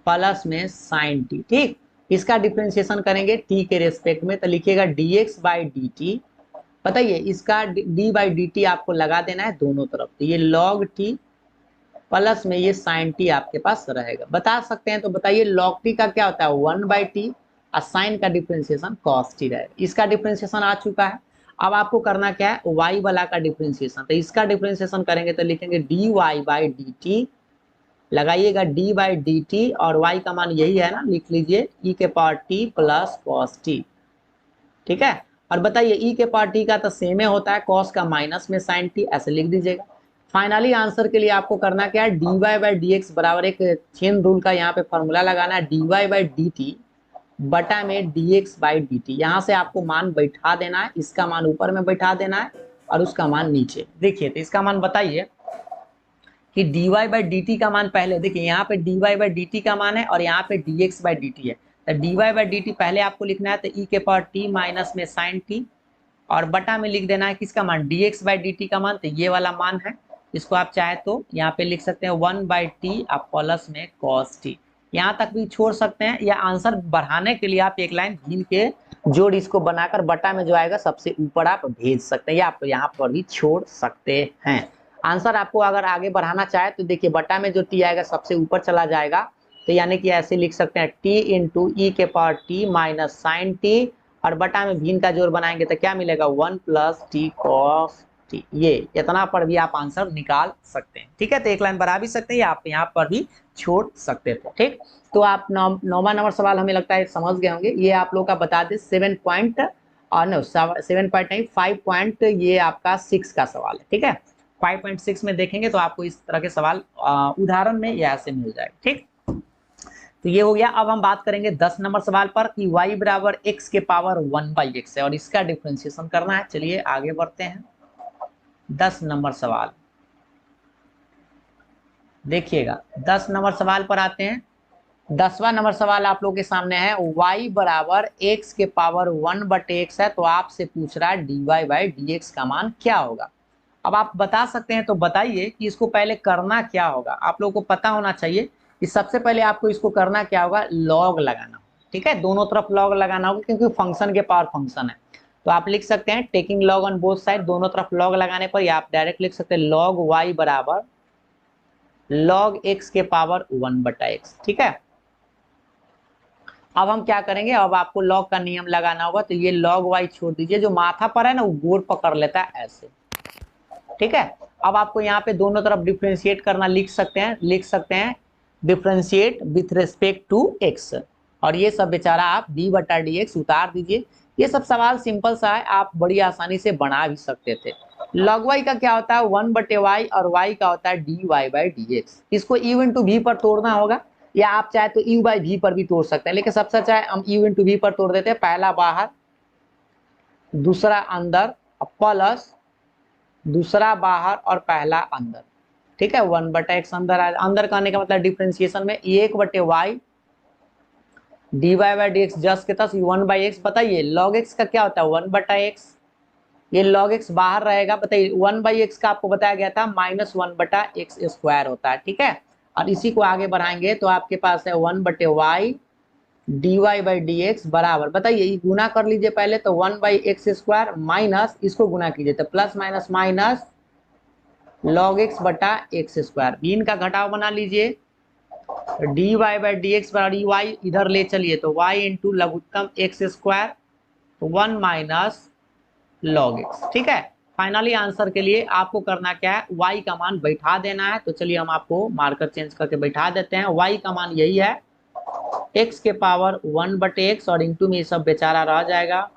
प्लस में साइन टी। ठीक, इसका डिफरेंशिएशन करेंगे t के रेस्पेक्ट में, तो लिखिएगा dx बाई dt। बताइए इसका d बाई डी टी आपको लगा देना है दोनों तरफ, तो ये log t प्लस में ये साइन टी आपके पास रहेगा। बता सकते हैं तो बताइए log t का क्या होता है 1 बाई टी और साइन का डिफरेंशिएशन cos t रहेगा। इसका डिफरेंशिएशन आ चुका है। अब आपको करना क्या है, y वाला का डिफरेंशिएशन, तो इसका डिफरेंशिएशन करेंगे तो लिखेंगे dy बाई डी टी, लगाइएगा d बाई डी टी और y का मान यही है ना, लिख लीजिए e के power t plus cos t। ठीक है, और बताइए e के पावर t का तो सेम होता है, cos का माइनस में sin t, ऐसे लिख दीजिएगा। फाइनली आंसर के लिए आपको करना क्या है, dy बाई डी एक्स बराबर एक चेन रूल का यहाँ पे फॉर्मूला लगाना है, dy बाई डी टी बटा में dx बाई डी टी। यहाँ से आपको मान बैठा देना है, इसका मान ऊपर में बैठा देना है और उसका मान नीचे। देखिए तो इसका मान बताइए कि dy बाई डी टी का मान पहले देखिए, यहाँ पे dy बाई डी टी का मान है और यहाँ पे dx बाई डी टी है। तो dy बाई डी टी पहले आपको लिखना है, तो e के पावर t माइनस में साइन t और बटा में लिख देना है किसका मान, dx बाई डी टी का मान, तो ये वाला मान है। इसको आप चाहे तो यहाँ पे लिख सकते हैं 1 बाई टी आप प्लस में cos t, यहाँ तक भी छोड़ सकते हैं, या आंसर बढ़ाने के लिए आप एक लाइन गिन के जोड़ इसको बनाकर बटा में जो आएगा सबसे ऊपर आप भेज सकते हैं, या आप यहाँ पर भी छोड़ सकते हैं। आंसर आपको अगर आगे बढ़ाना चाहे तो देखिए बटा में जो टी आएगा सबसे ऊपर चला जाएगा, तो यानी कि ऐसे लिख सकते हैं टी इंटू ई के power T minus sine T और बटा में भिन्न का जोड़ बनाएंगे तो क्या मिलेगा 1 प्लस टी कॉस टी। ये इतना पर भी आप आंसर निकाल सकते हैं। ठीक है, तो एक लाइन बढ़ा भी सकते हैं, आप यहाँ पर भी छोड़ सकते थे। ठीक, तो आप 9वां नंबर सवाल हमें लगता है समझ गए होंगे। ये आप लोग का बता दें 7 पॉइंट और नो 7 पॉइंट नहीं 5 पॉइंट ये आपका 6 का सवाल है। ठीक है, 5.6 में देखेंगे तो आपको इस तरह के सवाल उदाहरण में या ऐसे मिल जाएगा। ठीक, तो ये हो गया। अब हम बात करेंगे 10 नंबर सवाल पर कि y बराबर x के पावर 1 बाई एक्स है और इसका डिफरेंशिएशन करना है। चलिए आगे बढ़ते हैं। 10 नंबर सवाल देखिएगा, 10 नंबर सवाल पर आते हैं। 10वां नंबर सवाल आप लोग के सामने है, y बराबर x के पावर 1 बटे एक्स है, तो आपसे पूछ रहा है dy बाई डी एक्स का मान क्या होगा। अब आप बता सकते हैं तो बताइए कि इसको पहले करना क्या होगा। आप लोगों को पता होना चाहिए कि सबसे पहले आपको इसको करना क्या होगा, लॉग लगाना। ठीक है, दोनों तरफ लॉग लगाना होगा क्योंकि फंक्शन के पावर फंक्शन है। तो आप लिख सकते हैं taking log on both side, दोनों तरफ लॉग लगाने पर आप डायरेक्ट लिख सकते हैं लॉग y बराबर लॉग x के पावर 1 बटा एक्स। ठीक है, अब हम क्या करेंगे, अब आपको लॉग का नियम लगाना होगा, तो ये लॉग y छोड़ दीजिए, जो माथा पर है ना वो गोल पकड़ लेता है ऐसे। ठीक है, अब आपको यहाँ पे दोनों तरफ डिफरेंशिएट करना लिख सकते हैं differentiate with respect to x, और ये सब बेचारा आप d बटा डी एक्स उतार दीजिए। ये सब सवाल सिंपल सा है, आप बड़ी आसानी से बना भी सकते थे। log y का क्या होता है 1/y और y का होता है dy/dx। इसको u इंटू v पर तोड़ना होगा, या आप चाहे तो u/v पर भी तोड़ सकते हैं, लेकिन सबसे अच्छा है हम u इंटू v पर तोड़ देते हैं। पहला बाहर दूसरा अंदर प्लस दूसरा बाहर और पहला अंदर, ठीक है। 1/x अंदर आया, अंदर करने का मतलब डिफ्रेंसिएशन में 1/y dy/dx जस के तस 1/x। बताइए log x का क्या होता है 1/x, ये log x बाहर रहेगा। बताइए 1/x का आपको बताया गया था -1/x² होता है, ठीक है। और इसी को आगे बढ़ाएंगे तो आपके पास है 1/y dy/dx बराबर, बताइए गुना कर लीजिए पहले तो 1/x² माइनस इसको गुना कीजिए तो plus minus minus log x/x²। इनका घटाव बना लीजिए, dy/dx बराबर y इधर ले चलिए तो y इंटू लघुत्तम x², 1 माइनस log x, ठीक है। फाइनली आंसर के लिए आपको करना क्या है, y का मान बैठा देना है। तो चलिए हम आपको मार्कर चेंज करके बैठा देते हैं। y का मान यही है x के पावर 1/x और इंटू में सब बेचारा रह जाएगा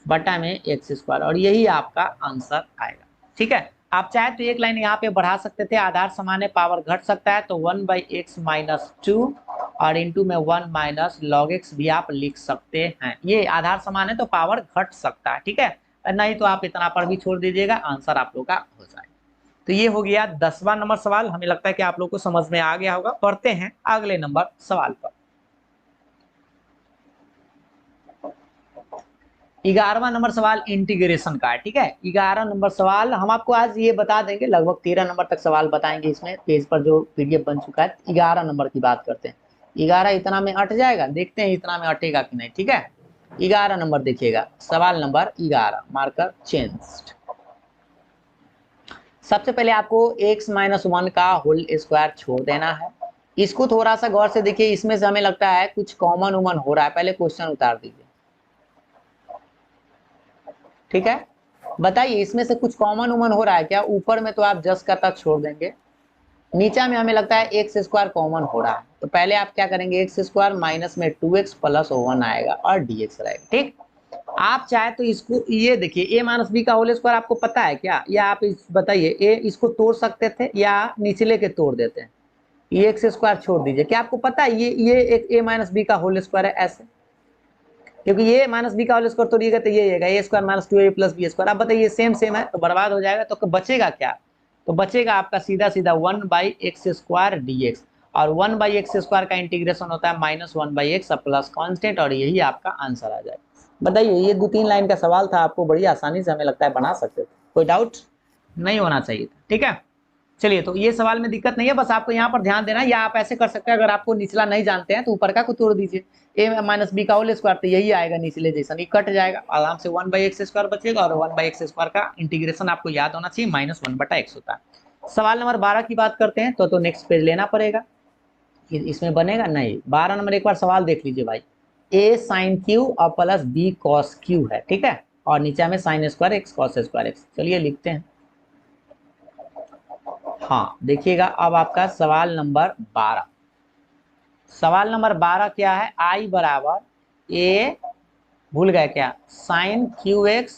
बटा में x², और यही आपका आंसर आएगा, ठीक है। आप चाहे तो एक लाइन यहाँ पे बढ़ा सकते थे, आधार समान है पावर घट सकता है तो 1/x - 2 और इंटू में 1 माइनस log x भी आप लिख सकते हैं। ये आधार समान है तो पावर घट सकता है, ठीक है। नहीं तो आप इतना पर भी छोड़ दीजिएगा, आंसर आप लोग का हो जाएगा। तो ये हो गया 10वां नंबर सवाल। हमें लगता है कि आप लोग को समझ में आ गया होगा। पढ़ते हैं अगले नंबर सवाल पर। 11वां नंबर सवाल इंटीग्रेशन का है, ठीक है। 11 नंबर सवाल हम आपको आज ये बता देंगे, लगभग 13 नंबर तक सवाल बताएंगे। इसमें पेज पर जो पीडीएफ बन चुका है 11 नंबर की बात करते हैं। 11 इतना में अट जाएगा, देखते हैं इतना में अटेगा कि नहीं, ठीक है। 11 नंबर देखिएगा, सवाल नंबर 11, मार्कर चेंज्ड। सबसे पहले आपको x - 1 का होल स्क्वायर छोड़ देना है। इसको थोड़ा सा गौर से देखिए, इसमें से हमें लगता है कुछ कॉमन उमन हो रहा है। पहले क्वेश्चन उतार दीजिए, ठीक है। बताइए इसमें से कुछ कॉमन उमन हो रहा है क्या? ऊपर में तो आप जस्ट का तक छोड़ देंगे, नीचा में हमें लगता है x² कॉमन हो रहा है। तो पहले आप क्या करेंगे, x² माइनस में 2x प्लस 1 आएगा और dx रहेगा, ठीक। आप चाहे तो इसको ये देखिए a - b का होल स्क्वायर आपको पता है क्या, या आप इस बताइए इसको तोड़ सकते थे या निचले के तोड़ देते हैं। ये x² छोड़ दीजिए, क्या आपको पता है ये एक a - b का होल स्क्वायर है ऐसे, क्योंकि ये - b का होल स्क्वायर तोड़िएगा तो ये a² - 2a + b²। आप बताइए सेम है तो बर्बाद हो जाएगा। तो बचेगा क्या, तो बचेगा आपका सीधा सीधा 1/x² dx, और 1/x² का इंटीग्रेशन होता है -1/x प्लस कांस्टेंट, और यही आपका आंसर आ जाएगा। बताइए ये 2-3 लाइन का सवाल था, आपको बड़ी आसानी से हमें लगता है बना सकते थे, कोई डाउट नहीं होना चाहिए था, ठीक है। चलिए तो ये सवाल में दिक्कत नहीं है, बस आपको यहाँ पर ध्यान देना है। या आप ऐसे कर सकते हैं, अगर आपको निचला नहीं जानते हैं तो ऊपर का को तोड़ दीजिए, a - b का होल स्क्वायर तो यही आएगा निचले जैसा, ये कट जाएगा, आराम से 1/x² बचेगा, और 1/x² का इंटीग्रेशन आपको याद होना चाहिए -1/x होता है। सवाल नंबर 12 की बात करते हैं तो नेक्स्ट पेज लेना पड़ेगा, इसमें बनेगा नहीं। 12 नंबर एक बार सवाल देख लीजिए भाई, a sin q और प्लस b cos q है, ठीक है, और नीचे में sin² x cos² x। चलिए लिखते हैं। हाँ देखिएगा अब आपका सवाल नंबर 12, सवाल नंबर 12 क्या है, i बराबर a, भूल गए क्या, sin qx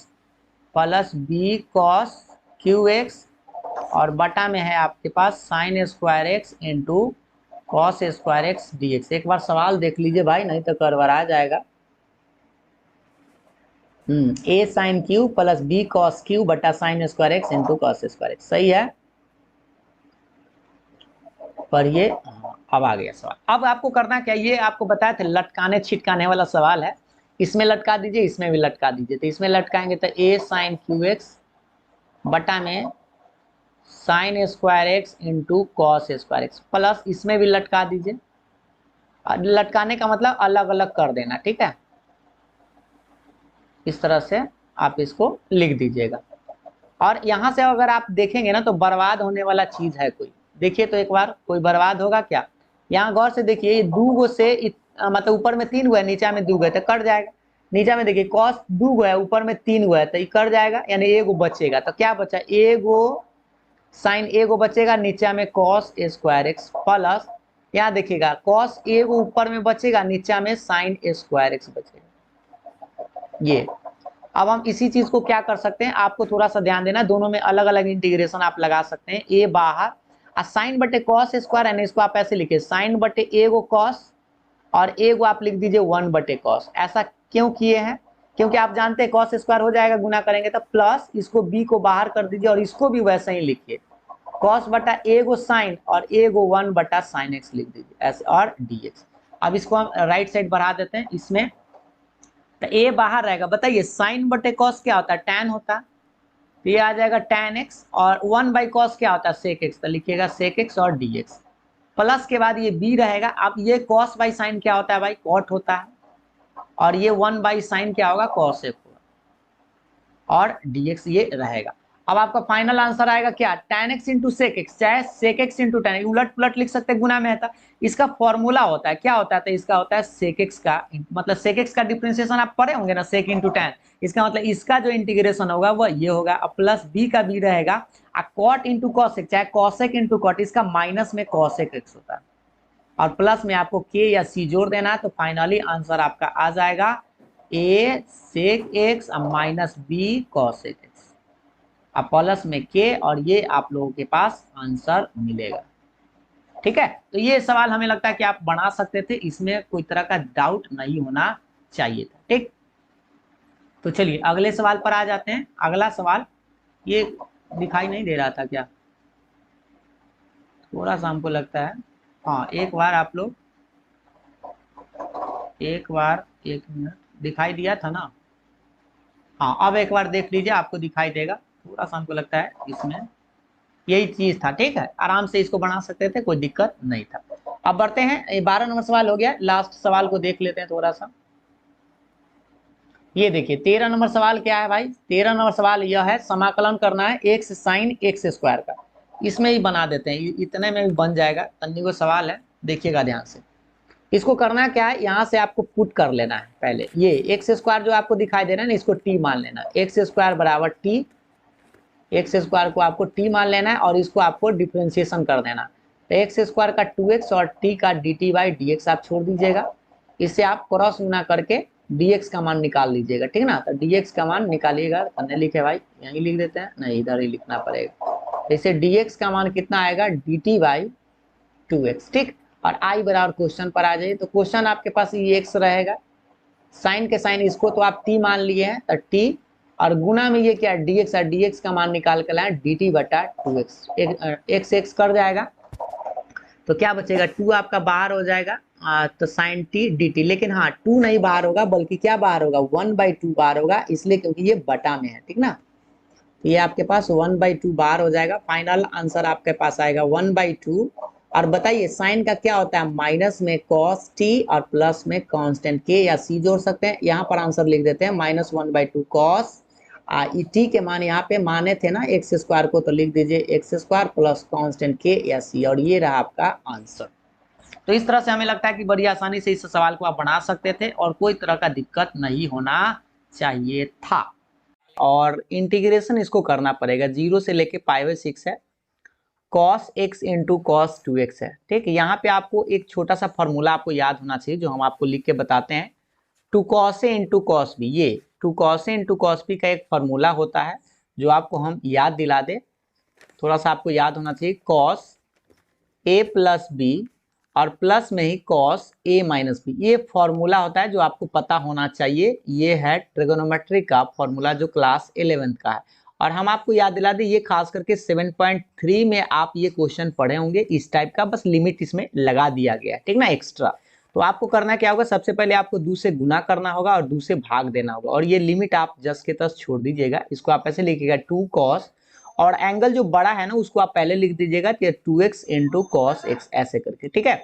plus b cos qx, और बटा में है आपके पास sin² x into cos² x dx। एक बार सवाल देख लीजिए भाई, नहीं तो गड़बड़ा जाएगा। a sin q plus b cos q बटा sin² x into cos² x, सही है। पर ये अब आ गया सवाल। अब आपको करना क्या, ये आपको बताया था लटकाने छिटकाने वाला सवाल है, इसमें लटका दीजिए, इसमें भी लटका दीजिए। तो इसमें लटकाएंगे तो a sin qx बटा में sin² x into cos² x, plus इसमें भी लटका दीजिए। लटकाने का मतलब अलग अलग कर देना, ठीक है। इस तरह से आप इसको लिख दीजिएगा। और यहां से अगर आप देखेंगे ना तो बर्बाद होने वाला चीज है कोई, देखिए तो एक बार कोई बर्बाद होगा क्या, यहाँ गौर से देखिए, ये 2 गो से मतलब ऊपर में 3 गो है, नीचा में 2 गो है तो कट जाएगा। नीचा में देखिए cos 2 गो है, ऊपर में 3 गो है तो ये कट जाएगा, यानी एगो बचेगा। तो क्या बचा, एगो साइन एगो बचेगा, नीचा में cos² x प्लस, यहाँ देखिएगा cos एगो ऊपर में बचेगा, नीचा में sin² x बचेगा। ये। अब हम इसी चीज को क्या कर सकते हैं, आपको थोड़ा सा ध्यान देना, दोनों में अलग अलग इंटीग्रेशन आप लगा सकते हैं। ए बाहर साइन बटे कॉस स्क्वायर, यानी इसको आप ऐसे लिखिए साइन बटे ए गो कॉस और ए को आप लिख दीजिए 1 बटे कॉस। ऐसा क्यों किए हैं, क्योंकि आप जानते हैं कॉस स्क्वायर हो जाएगा गुना करेंगे तो प्लस, इसको बी को बाहर कर दीजिए और इसको भी वैसे ही लिखिए कॉस बटा ए गो साइन और ए गो 1 बटा साइन एक्स लिख दीजिए ऐसे, और डी एक्स। अब इसको हम राइट साइड बढ़ा देते हैं इसमें, तो ए बाहर रहेगा। बताइए साइन बटे कॉस क्या होता है, टैन होता है, तो ये आ जाएगा टैन एक्स, और 1 बाई कॉस क्या होता है, सेक एक्स, तो लिखिएगा सेक एक्स और डी एक्स। प्लस के बाद ये बी रहेगा। अब ये कॉस बाई साइन क्या होता है भाई, कॉट होता है, और ये 1 बाई साइन क्या होगा, कॉस एक होगा, और dx ये रहेगा। अब आपका फाइनल आंसर आएगा क्या, tan x into sec x, चाहे सेक एक्स इंटू टैन, उलट पुलट लिख सकते हैं, गुना में है। इसका फॉर्मूला होता है, क्या होता है, तो इसका होता है सेक एक्स का, मतलब सेक एक्स का डिफरेंशिएशन आप पढ़े होंगे ना, सेक इंटू टैन, इसका मतलब इसका जो इंटीग्रेशन होगा वह ये होगा, अब प्लस बी का बी रहेगा, कॉट इंटू कॉसेक, चाहे कॉसेक इंटू कॉट, इसका माइनस में कॉसेक एक्स होता है, और प्लस में आपको के या सी जोड़ देना है, तो फाइनली आंसर आपका आ जाएगा A sec X minus B cosec X, अब प्लस में के, और ये आप लोगों के पास आंसर मिलेगा। ठीक है, तो ये सवाल हमें लगता है कि आप बना सकते थे, इसमें कोई तरह का डाउट नहीं होना चाहिए था। ठीक, तो चलिए अगले सवाल पर आ जाते हैं। अगला सवाल, ये दिखाई नहीं दे रहा था क्या, थोड़ा सा हमको लगता है, हाँ एक बार आप लोग, एक बार, एक मिनट, दिखाई दिया था ना, हाँ अब एक बार देख लीजिए, आपको दिखाई देगा, थोड़ा सा हमको लगता है इसमें यही चीज था। ठीक है, आराम से इसको बना सकते थे, कोई दिक्कत नहीं था। अब बढ़ते हैं, 12 नंबर सवाल हो गया, लास्ट सवाल को देख लेते हैं थोड़ा सा। ये देखिए 13 नंबर सवाल क्या है भाई, 13 नंबर सवाल यह है, समाकलन करना है एक्स साइन एक्स स्क्वायर का, इसमें ही बना देते हैं, इतने में भी बन जाएगा, तन्नी को सवाल है, देखिएगा ध्यान से। इसको करना क्या है, यहाँ से आपको पुट कर लेना है पहले, ये एक्स स्क्वायर जो आपको दिखाई दे रहा है ना, इसको टी मान लेना, एक्स स्क्वायर बराबर टी, एक्स स्क्वायर को आपको टी मान लेना है, और इसको आपको डिफ्रेंशिएशन कर देना, तो एक्स स्क्वायर का 2x और टी का D T by D x आप छोड़ दीजिएगा, इससे आप क्रॉस गुना करके dx का मान निकाल लीजिएगा। ठीक ना, तो dx का मान निकालिएगा, पन्ने लिखे भाई, यहीं लिख देते हैं, नहीं इधर ही लिखना पड़ेगा, जैसे dx का मान कितना आएगा, dt बाई 2x। ठीक, और आई बराबर क्वेश्चन पर आ जाइए, तो क्वेश्चन आपके पास ये x रहेगा, साइन के साइन इसको तो आप t मान लिए हैं, तो t, और गुना में ये क्या dx है, dx का मान निकाल कर लाए dt बटा 2x, x x कर जाएगा, तो क्या बचेगा, 2 आपका बाहर हो जाएगा, तो साइन टी डी टी, लेकिन हाँ 2 नहीं बाहर होगा, बल्कि क्या बाहर होगा, 1/2 बाहर होगा, इसलिए क्योंकि ये बटा में है। ठीक ना, तो ये आपके पास 1/2 बाहर हो जाएगा, फाइनल आंसर आपके पास आएगा 1/2। और बताइए साइन का क्या होता है, माइनस में कॉस टी और प्लस में कांस्टेंट के या सी जोड़ सकते हैं, यहाँ पर आंसर लिख देते हैं -1/2 कॉस, टी के मान यहाँ पे माने थे ना एक्स स्क्वायर को, तो लिख दीजिए एक्स स्क्वायर प्लस कांस्टेंट के या सी, और ये रहा आपका आंसर। तो इस तरह से हमें लगता है कि बड़ी आसानी से इस सवाल को आप बना सकते थे, और कोई तरह का दिक्कत नहीं होना चाहिए था। और इंटीग्रेशन इसको करना पड़ेगा, 0 से लेके π/6 है, cos x into cos 2x है। ठीक, यहाँ पे आपको एक छोटा सा फॉर्मूला आपको याद होना चाहिए, जो हम आपको लिख के बताते हैं, 2 cos a into cos B, ये 2 cos a into cos B का एक फॉर्मूला होता है, जो आपको हम याद दिला दे, थोड़ा सा आपको याद होना चाहिए, cos a प्लस बी और प्लस में ही कॉस a माइनस बी, ये फॉर्मूला होता है जो आपको पता होना चाहिए। ये है ट्रिगोनोमेट्री का फॉर्मूला, जो क्लास 11th का है, और हम आपको याद दिला दें, ये खास करके 7.3 में आप ये क्वेश्चन पढ़े होंगे इस टाइप का, बस लिमिट इसमें लगा दिया गया है। ठीक ना, एक्स्ट्रा। तो आपको करना क्या होगा, सबसे पहले आपको 2 से गुना करना होगा और 2 से भाग देना होगा, और ये लिमिट आप जस के तस छोड़ दीजिएगा, इसको आप ऐसे लिखिएगा 2 cos, और एंगल जो बड़ा है ना उसको आप पहले लिख दीजिएगा 2x इंटू कॉस एक्स, ऐसे करके। ठीक है,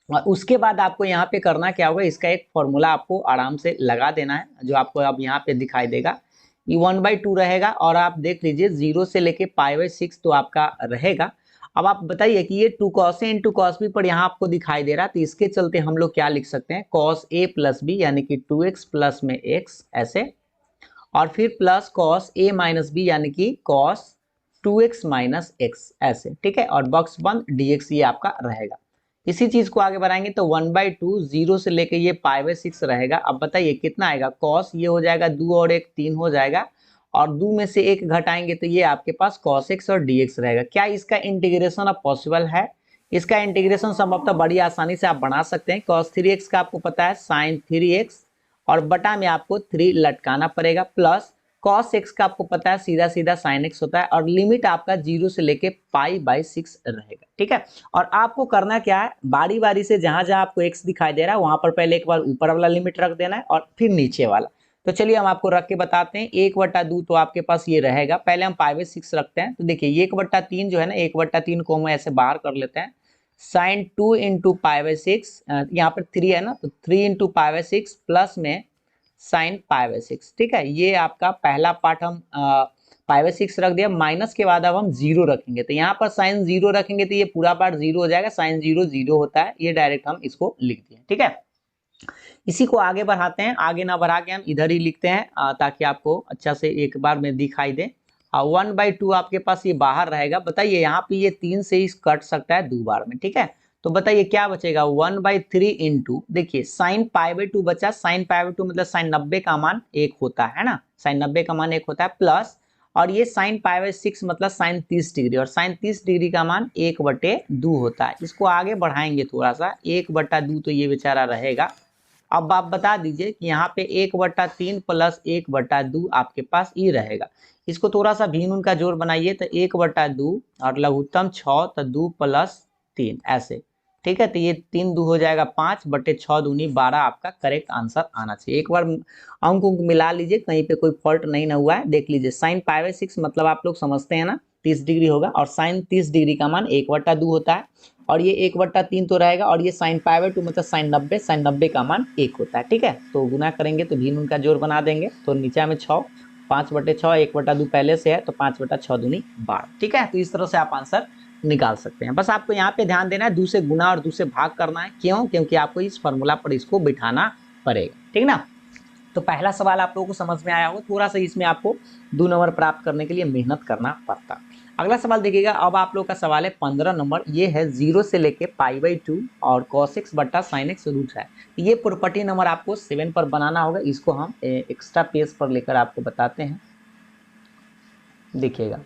और उसके बाद आपको यहाँ पे करना क्या होगा, इसका एक फॉर्मूला आपको आराम से लगा देना है, जो आपको अब यहाँ पे दिखाई देगा, ये 1/2 रहेगा, और आप देख लीजिए 0 से लेके π/6 तो आपका रहेगा। अब आप बताइए कि ये 2 cos a into cos B पर यहाँ आपको दिखाई दे रहा, तो इसके चलते हम लोग क्या लिख सकते हैं, cos a प्लस बी यानी कि 2x प्लस में x ऐसे, और फिर plus cos a minus B यानी कि cos 2x माइनस x ऐसे। ठीक है, और बॉक्स बंद dx ये आपका रहेगा। इसी चीज को आगे बढ़ाएंगे तो 1/2 जीरो से लेके ये π/6 रहेगा। अब बताइए कितना आएगा, कॉस ये हो जाएगा 2 और 1 3 हो जाएगा, और 2 में से 1 घटाएंगे तो ये आपके पास cos x और dx रहेगा। क्या इसका इंटीग्रेशन अब पॉसिबल है? इसका इंटीग्रेशन संभवतः बड़ी आसानी से आप बना सकते हैं। cos 3x का आपको पता है sin 3x, और बटा में आपको 3 लटकाना पड़ेगा, प्लस cos x का आपको पता है सीधा सीधा sin x होता है, और लिमिट आपका 0 से लेके π/6 रहेगा। ठीक है, और आपको करना क्या है, बारी बारी से जहां जहां आपको x दिखाई दे रहा है वहां पर पहले एक बार ऊपर वाला लिमिट रख देना है और फिर नीचे वाला। तो चलिए हम आपको रख के बताते हैं। 1/2 तो आपके पास ये रहेगा, पहले हम π/6 रखते हैं। तो देखिए 1/3 जो है ना, 1/3 को हम ऐसे बाहर कर लेते हैं। sin 2 इंटू π/6, यहाँ पर 3 है ना, तो 3 इंटू π/6 प्लस में sin π/6। ठीक है, ये आपका पहला पार्ट हम π/6 रख दिया, माइनस के बाद अब हम 0 रखेंगे, तो यहाँ पर sin 0 रखेंगे तो ये पूरा पार्ट 0 हो जाएगा। sin 0 0 होता है, ये डायरेक्ट हम इसको लिख दिए। ठीक है, इसी को आगे बढ़ाते हैं, आगे ना बढ़ा के हम इधर ही लिखते हैं ताकि आपको अच्छा से एक बार में दिखाई दे। 1/2 आपके पास ये बाहर रहेगा। बताइए यहाँ पे ये 3 से ही कट सकता है 2 बार में। ठीक है, तो बताइए क्या बचेगा, 1/3 इंटू, देखिए sin π/2 बचा। sin π/2 मतलब sin 90 का मान 1 होता है ना, sin 90 का मान 1 होता है, प्लस और ये sin π/6 मतलब sin 30 डिग्री, और sin 30 डिग्री का मान 1/2 होता है। इसको आगे बढ़ाएंगे थोड़ा सा, 1/2 तो ये बेचारा रहेगा। अब आप बता दीजिए कि यहाँ पे 1/3 प्लस 1/2 आपके पास ये रहेगा। इसको थोड़ा सा भिन्न उनका जोड़ बनाइए, तो 1/2 और लघुत्तम 6, तो 2 प्लस 3 ऐसे। ठीक है, तो ये 3 2 हो जाएगा 5/6 दूनी 12 आपका करेक्ट आंसर आना चाहिए। एक बार अंक मिला लीजिए, कहीं पे कोई फॉल्ट नहीं ना हुआ है, देख लीजिए। sin π/6 मतलब आप लोग समझते हैं ना, 30 डिग्री होगा, और sin 30 डिग्री का मान 1/2 होता है, और ये 1/3 तो रहेगा, और ये sin π/2 मतलब sin 90 का मान 1 होता है। ठीक है, तो गुना करेंगे तो भिन्न उनका जोड़ बना देंगे, तो नीचे में 6, 5/6, 1/2 पहले से है, तो 5/6 दूनी 12। ठीक है, तो इस तरह से आप आंसर निकाल सकते हैं। बस आपको यहाँ पे ध्यान देना है, 2 से गुना और 2 से भाग करना है। क्यों? क्योंकि आपको इस फॉर्मूला पर इसको बिठाना पड़ेगा। ठीक ना, तो पहला सवाल आप लोगों को समझ में आया होगा। थोड़ा सा इसमें आपको 2 नंबर प्राप्त करने के लिए मेहनत करना पड़ता। अगला सवाल देखिएगा, अब आप लोग का सवाल है 15 नंबर। ये है 0 से लेके π/2 और cos x बटा sin x रूट है। ये प्रॉपर्टी नंबर आपको 7 पर बनाना होगा। इसको हम एक्स्ट्रा पेज पर लेकर आपको बताते हैं। देखिएगा,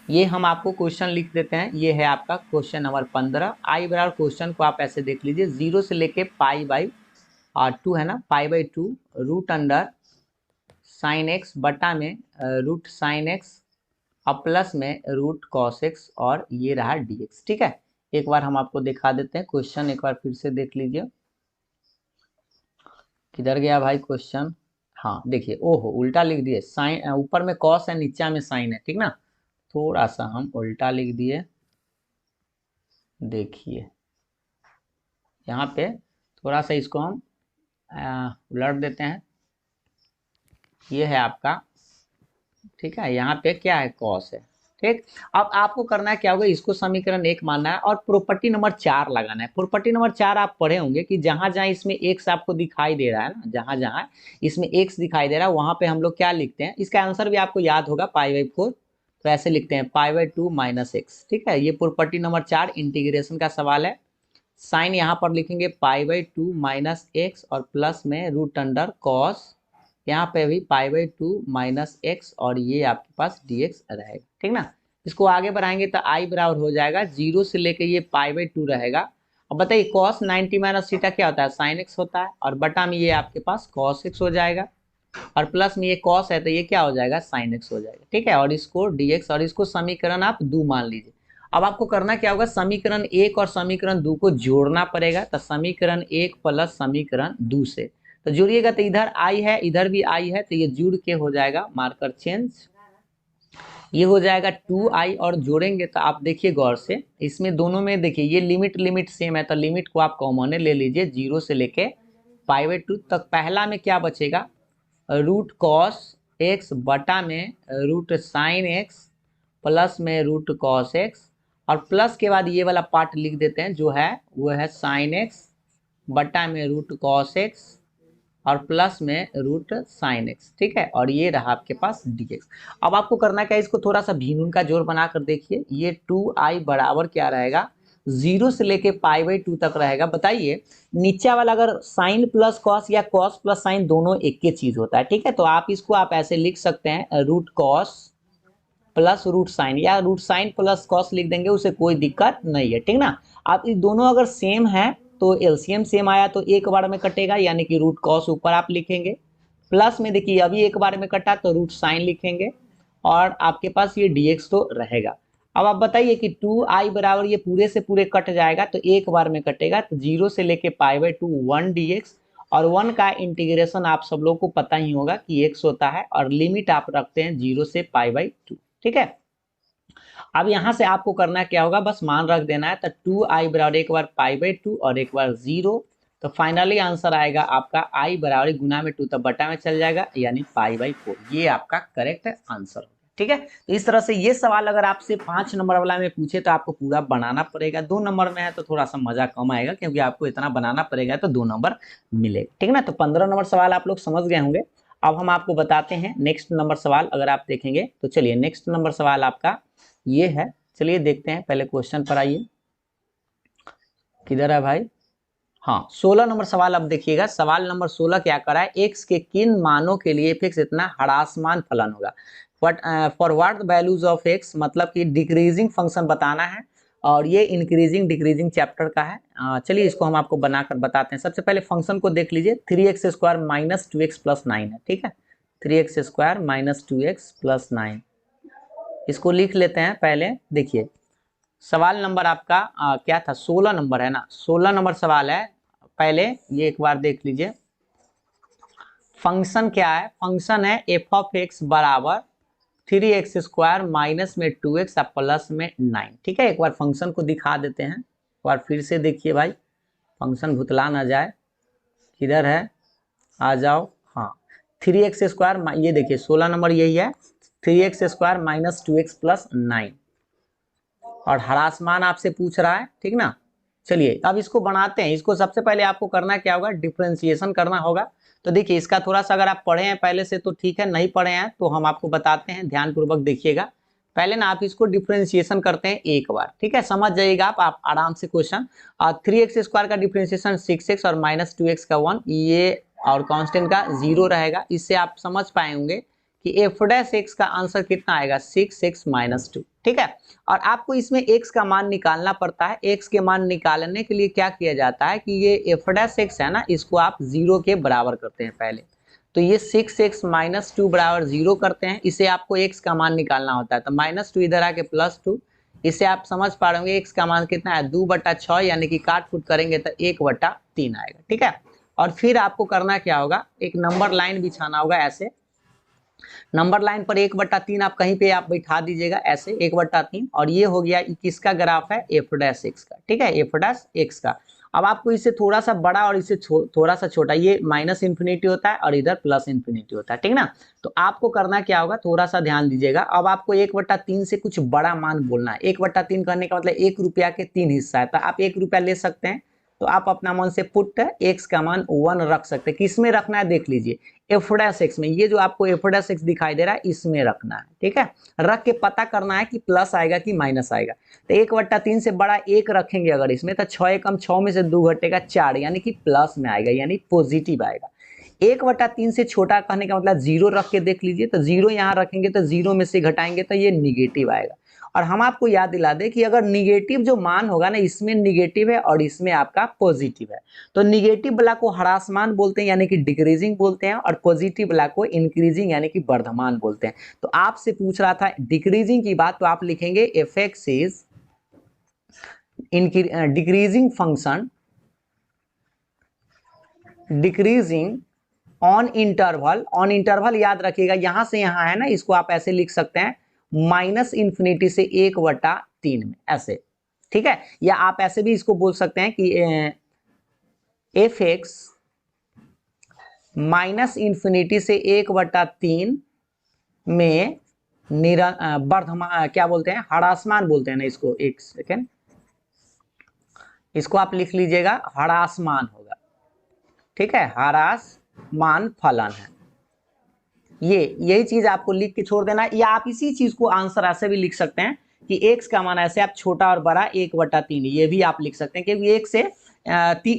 ये हम आपको क्वेश्चन लिख देते हैं। ये है आपका क्वेश्चन नंबर 15। आई बराबर क्वेश्चन को आप ऐसे देख लीजिए, 0 से लेके π/2 है ना, π/2 रूट अंडर sin x बटा में रूट sin x और प्लस में रूट cos x, और ये रहा dx। ठीक है, एक बार हम आपको दिखा देते हैं क्वेश्चन, एक बार फिर से देख लीजिए। किधर गया भाई क्वेश्चन? हाँ देखिए, ओहो उल्टा लिख दिए, साइन ऊपर में cos है, नीचे में साइन है। ठीक ना, थोड़ा सा हम उल्टा लिख दिए। देखिए यहाँ पे थोड़ा सा इसको हम उलट देते हैं। ये है आपका, ठीक है, यहाँ पे क्या है, cos है। ठीक, अब आपको करना है क्या होगा, इसको समीकरण 1 मानना है और प्रॉपर्टी नंबर 4 लगाना है। प्रॉपर्टी नंबर 4 आप पढ़े होंगे कि जहां जहां इसमें x आपको दिखाई दे रहा है ना, जहां जहां इसमें x दिखाई दे रहा है वहां पे हम लोग क्या लिखते हैं, इसका आंसर भी आपको याद होगा, π/4, तो ऐसे लिखते हैं π/2 माइनस x। ठीक है, ये प्रॉपर्टी नंबर 4 इंटीग्रेशन का सवाल है। साइन यहाँ पर लिखेंगे π/2 माइनस x और प्लस में रूट अंडर cos, यहाँ पे भी π/2 माइनस x, और ये आपके पास dx रहेगा। ठीक ना, इसको आगे बढ़ाएंगे तो i बराबर हो जाएगा 0 से लेके ये π/2 रहेगा। अब बताइए cos 90 माइनस थीटा क्या होता है, sin x होता है, और बटा में ये आपके पास cos x हो जाएगा, और प्लस में ये cos है तो ये क्या हो जाएगा, sin x हो जाएगा। ठीक है, और इसको dx, और इसको समीकरण आप 2 मान लीजिए। अब आपको करना क्या होगा, समीकरण 1 और समीकरण 2 को जोड़ना पड़ेगा। तो समीकरण 1 प्लस समीकरण 2 से तो जोड़िएगा, तो इधर आई है इधर भी आई है, तो ये जुड़ के हो जाएगा, मार्कर चेंज, ये हो जाएगा 2i, और जोड़ेंगे तो आप देखिए गौर से, इसमें दोनों में देखिए ये लिमिट सेम है, तो लिमिट को आप कॉमन ले लीजिए 0 से लेके π/2 तक। पहला में क्या बचेगा, रूट cos x बटा में रूट sin x प्लस में रूट cos x, और प्लस के बाद ये वाला पार्ट लिख देते हैं जो है वो है sin x बटा में रूट cos x और प्लस में रूट sin x। ठीक है, और ये रहा आपके पास dx। अब आपको करना क्या है, इसको थोड़ा सा भिन्न का जोड़ बनाकर देखिए, ये 2i बराबर क्या रहेगा, 0 से लेके π/2 तक रहेगा। बताइए नीचे वाला अगर साइन प्लस कॉस या कॉस प्लस साइन दोनों एक ही चीज होता है, ठीक है। तो आप इसको आप ऐसे लिख सकते हैं root cos plus root sine, या रूट साइन प्लस कॉस लिख देंगे, उसे कोई दिक्कत नहीं है, ठीक ना। आप ये दोनों अगर सेम है तो एलसीएम सेम आया तो एक बार में कटेगा, यानी कि रूट कॉस ऊपर आप लिखेंगे, प्लस में देखिए अभी एक बार में कटा तो रूट साइन लिखेंगे, और आपके पास ये dx तो रहेगा। अब आप बताइए कि 2i बराबर ये पूरे से पूरे कट जाएगा तो एक बार में कटेगा, तो 0 से लेके π/2 1 dx, और 1 का इंटीग्रेशन आप सब लोग को पता ही होगा कि x होता है, और लिमिट आप रखते हैं 0 से π/2, ठीक है। अब यहां से आपको करना क्या होगा, बस मान रख देना है। तो 2i बराबर एक बार π/2 और एक बार 0, तो फाइनली आंसर आएगा आपका i बराबर गुना में 2 तब बटा में चल जाएगा, यानी π/4। ये आपका करेक्ट आंसर, ठीक है। तो इस तरह से ये सवाल अगर आपसे 5 नंबर वाला में पूछे तो आपको पूरा बनाना पड़ेगा। 2 नंबर में है तो थोड़ा सा मजा कम आएगा, क्योंकि आपको इतना बनाना पड़ेगा तो 2 नंबर मिलेगा, ठीक ना। तो 15 नंबर सवाल आप लोग समझ गए होंगे। अब हम आपको बताते हैं नेक्स्ट नंबर सवाल। अगर आप देखेंगे तो चलिए नेक्स्ट नंबर सवाल आपका ये है, चलिए देखते हैं। पहले क्वेश्चन पर आइए, किधर है भाई, हाँ 16 नंबर सवाल। अब देखिएगा सवाल नंबर 16 क्या करा है, x के किन मानों के लिए f इतना ह्रासमान फलन होगा। For what the values of x, मतलब कि डिक्रीजिंग फंक्शन बताना है, और ये इंक्रीजिंग डिक्रीजिंग चैप्टर का है। चलिए इसको हम आपको बनाकर बताते हैं। सबसे पहले फंक्शन को देख लीजिए, 3x² माइनस 2x प्लस 9 है, ठीक है। 3x² माइनस 2x प्लस 9, इसको लिख लेते हैं। पहले देखिए सवाल नंबर आपका क्या था, 16 नंबर है ना, 16 नंबर सवाल है। पहले ये एक बार देख लीजिए, फंक्शन क्या है, फंक्शन है f(x) बराबर 3x² माइनस में 2x प्लस में 9, ठीक है। एक बार फंक्शन को दिखा देते हैं, एक बार फिर से देखिए भाई, फंक्शन भुतला ना जाए, किधर है, आ जाओ, हाँ 3x², ये देखिए 16 नंबर यही है, 3x² माइनस 2x प्लस 9, और ह्रासमान आपसे पूछ रहा है, ठीक ना। चलिए अब इसको बनाते हैं। इसको सबसे पहले आपको करना क्या होगा, डिफरेंशिएशन करना होगा। तो देखिए इसका थोड़ा सा अगर आप पढ़े हैं पहले से तो ठीक है, नहीं पढ़े हैं तो हम आपको बताते हैं, ध्यान पूर्वक देखिएगा। पहले ना आप इसको डिफरेंशिएशन करते हैं एक बार, ठीक है, समझ जाइएगा आप आराम से क्वेश्चन। 3x² का डिफरेंशिएशन 6x और माइनस 2x का 1, ये और कांस्टेंट का 0 रहेगा। इससे आप समझ पाएंगे कि f' का आंसर कितना आएगा, 6x माइनस 2, ठीक है। और आपको इसमें x का मान निकालना पड़ता है। x के मान निकालने के लिए क्या किया जाता है कि ये f' है ना, इसको आप 0 के बराबर करते हैं पहले। तो ये 6x माइनस 2 बराबर 0 करते हैं, इसे आपको x का मान निकालना होता है। तो माइनस 2 इधर आके प्लस 2, इसे आप समझ पा रहे होंगे x का मान कितना है, 2/6, यानी कि काट कूट करेंगे तो 1/3 आएगा, ठीक है। और फिर आपको करना क्या होगा, एक नंबर लाइन बिछाना होगा, ऐसे नंबर लाइन पर 1/3 आप कहीं पे आप बैठा दीजिएगा, ऐसे 1/3, और ये हो गया किसका ग्राफ है, f' का, ठीक है, f' का। अब आपको इसे थोड़ा सा बड़ा और इसे थोड़ा सा छोटा, ये माइनस इन्फिनिटी होता है और इधर प्लस इन्फिनिटी होता है, ठीक ना। तो आपको करना क्या होगा, थोड़ा सा ध्यान दीजिएगा। अब आपको 1/3 से कुछ बड़ा मान बोलना है। 1/3 करने का मतलब 1 रुपया के 3 हिस्सा है, तो आप 1 रुपया ले सकते हैं। तो आप अपना मन से पुट x का मान 1 रख सकते हैं। किस में रखना है देख लीजिए, f' में, ये जो आपको f' दिखाई दे रहा है इसमें रखना है, ठीक है। रख के पता करना है कि प्लस आएगा कि माइनस आएगा। तो 1/3 से बड़ा 1 रखेंगे अगर इसमें, तो 6 एकम 6 में से 2 घटेगा 4, यानी कि प्लस में आएगा, यानी पॉजिटिव आएगा। 1/3 से छोटा कहने का मतलब 0 रख के देख लीजिए, तो 0 यहाँ रखेंगे तो 0 में से घटाएंगे तो ये निगेटिव आएगा। और हम आपको याद दिला दें कि अगर निगेटिव जो मान होगा ना, इसमें निगेटिव है और इसमें आपका पॉजिटिव है, तो निगेटिव वाला को ह्रासमान बोलते हैं, यानी कि डिक्रीजिंग बोलते हैं, और पॉजिटिव वाला को इंक्रीजिंग यानी कि वर्धमान बोलते हैं। तो आपसे पूछ रहा था डिक्रीजिंग की बात, तो आप लिखेंगे f(x) is decreasing function, decreasing on interval. On interval याद रखिएगा, यहां से यहां है ना, इसको आप ऐसे लिख सकते हैं, माइनस इन्फिनिटी से 1/3 में, ऐसे, ठीक है। या आप ऐसे भी इसको बोल सकते हैं कि f(x) माइनस इन्फिनिटी से 1/3 में वर्धमान, क्या बोलते हैं, ह्रासमान बोलते हैं ना इसको। एक सेकेंड, इसको आप लिख लीजिएगा, ह्रासमान होगा, ठीक है, ह्रासमान फलन है। यही चीज आपको लिख के छोड़ देना, या आप इसी चीज को आंसर ऐसे भी लिख सकते हैं कि x का मान ऐसे आप छोटा और बड़ा 1/3 ये भी आप लिख सकते हैं, क्योंकि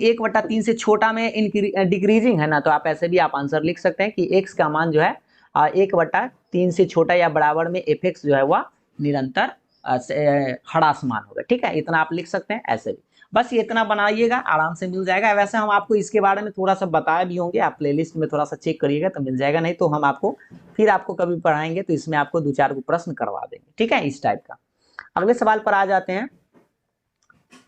1/3 से छोटा में डिक्रीजिंग है ना, तो आप ऐसे भी आप आंसर लिख सकते हैं कि x का मान जो है 1/3 से छोटा या बराबर में fx जो है वह निरंतर ह्रासमान होगा। ठीक है, इतना आप लिख सकते हैं ऐसे भी। बस ये इतना बनाइएगा, आराम से मिल जाएगा। वैसे हम आपको इसके बारे में थोड़ा सा बताए भी होंगे, आप प्लेलिस्ट में थोड़ा सा चेक करिएगा तो मिल जाएगा, नहीं तो हम आपको फिर आपको कभी पढ़ाएंगे तो इसमें आपको 2-4 को प्रश्न करवा देंगे। ठीक है, इस टाइप का। अगले सवाल पर आ जाते हैं।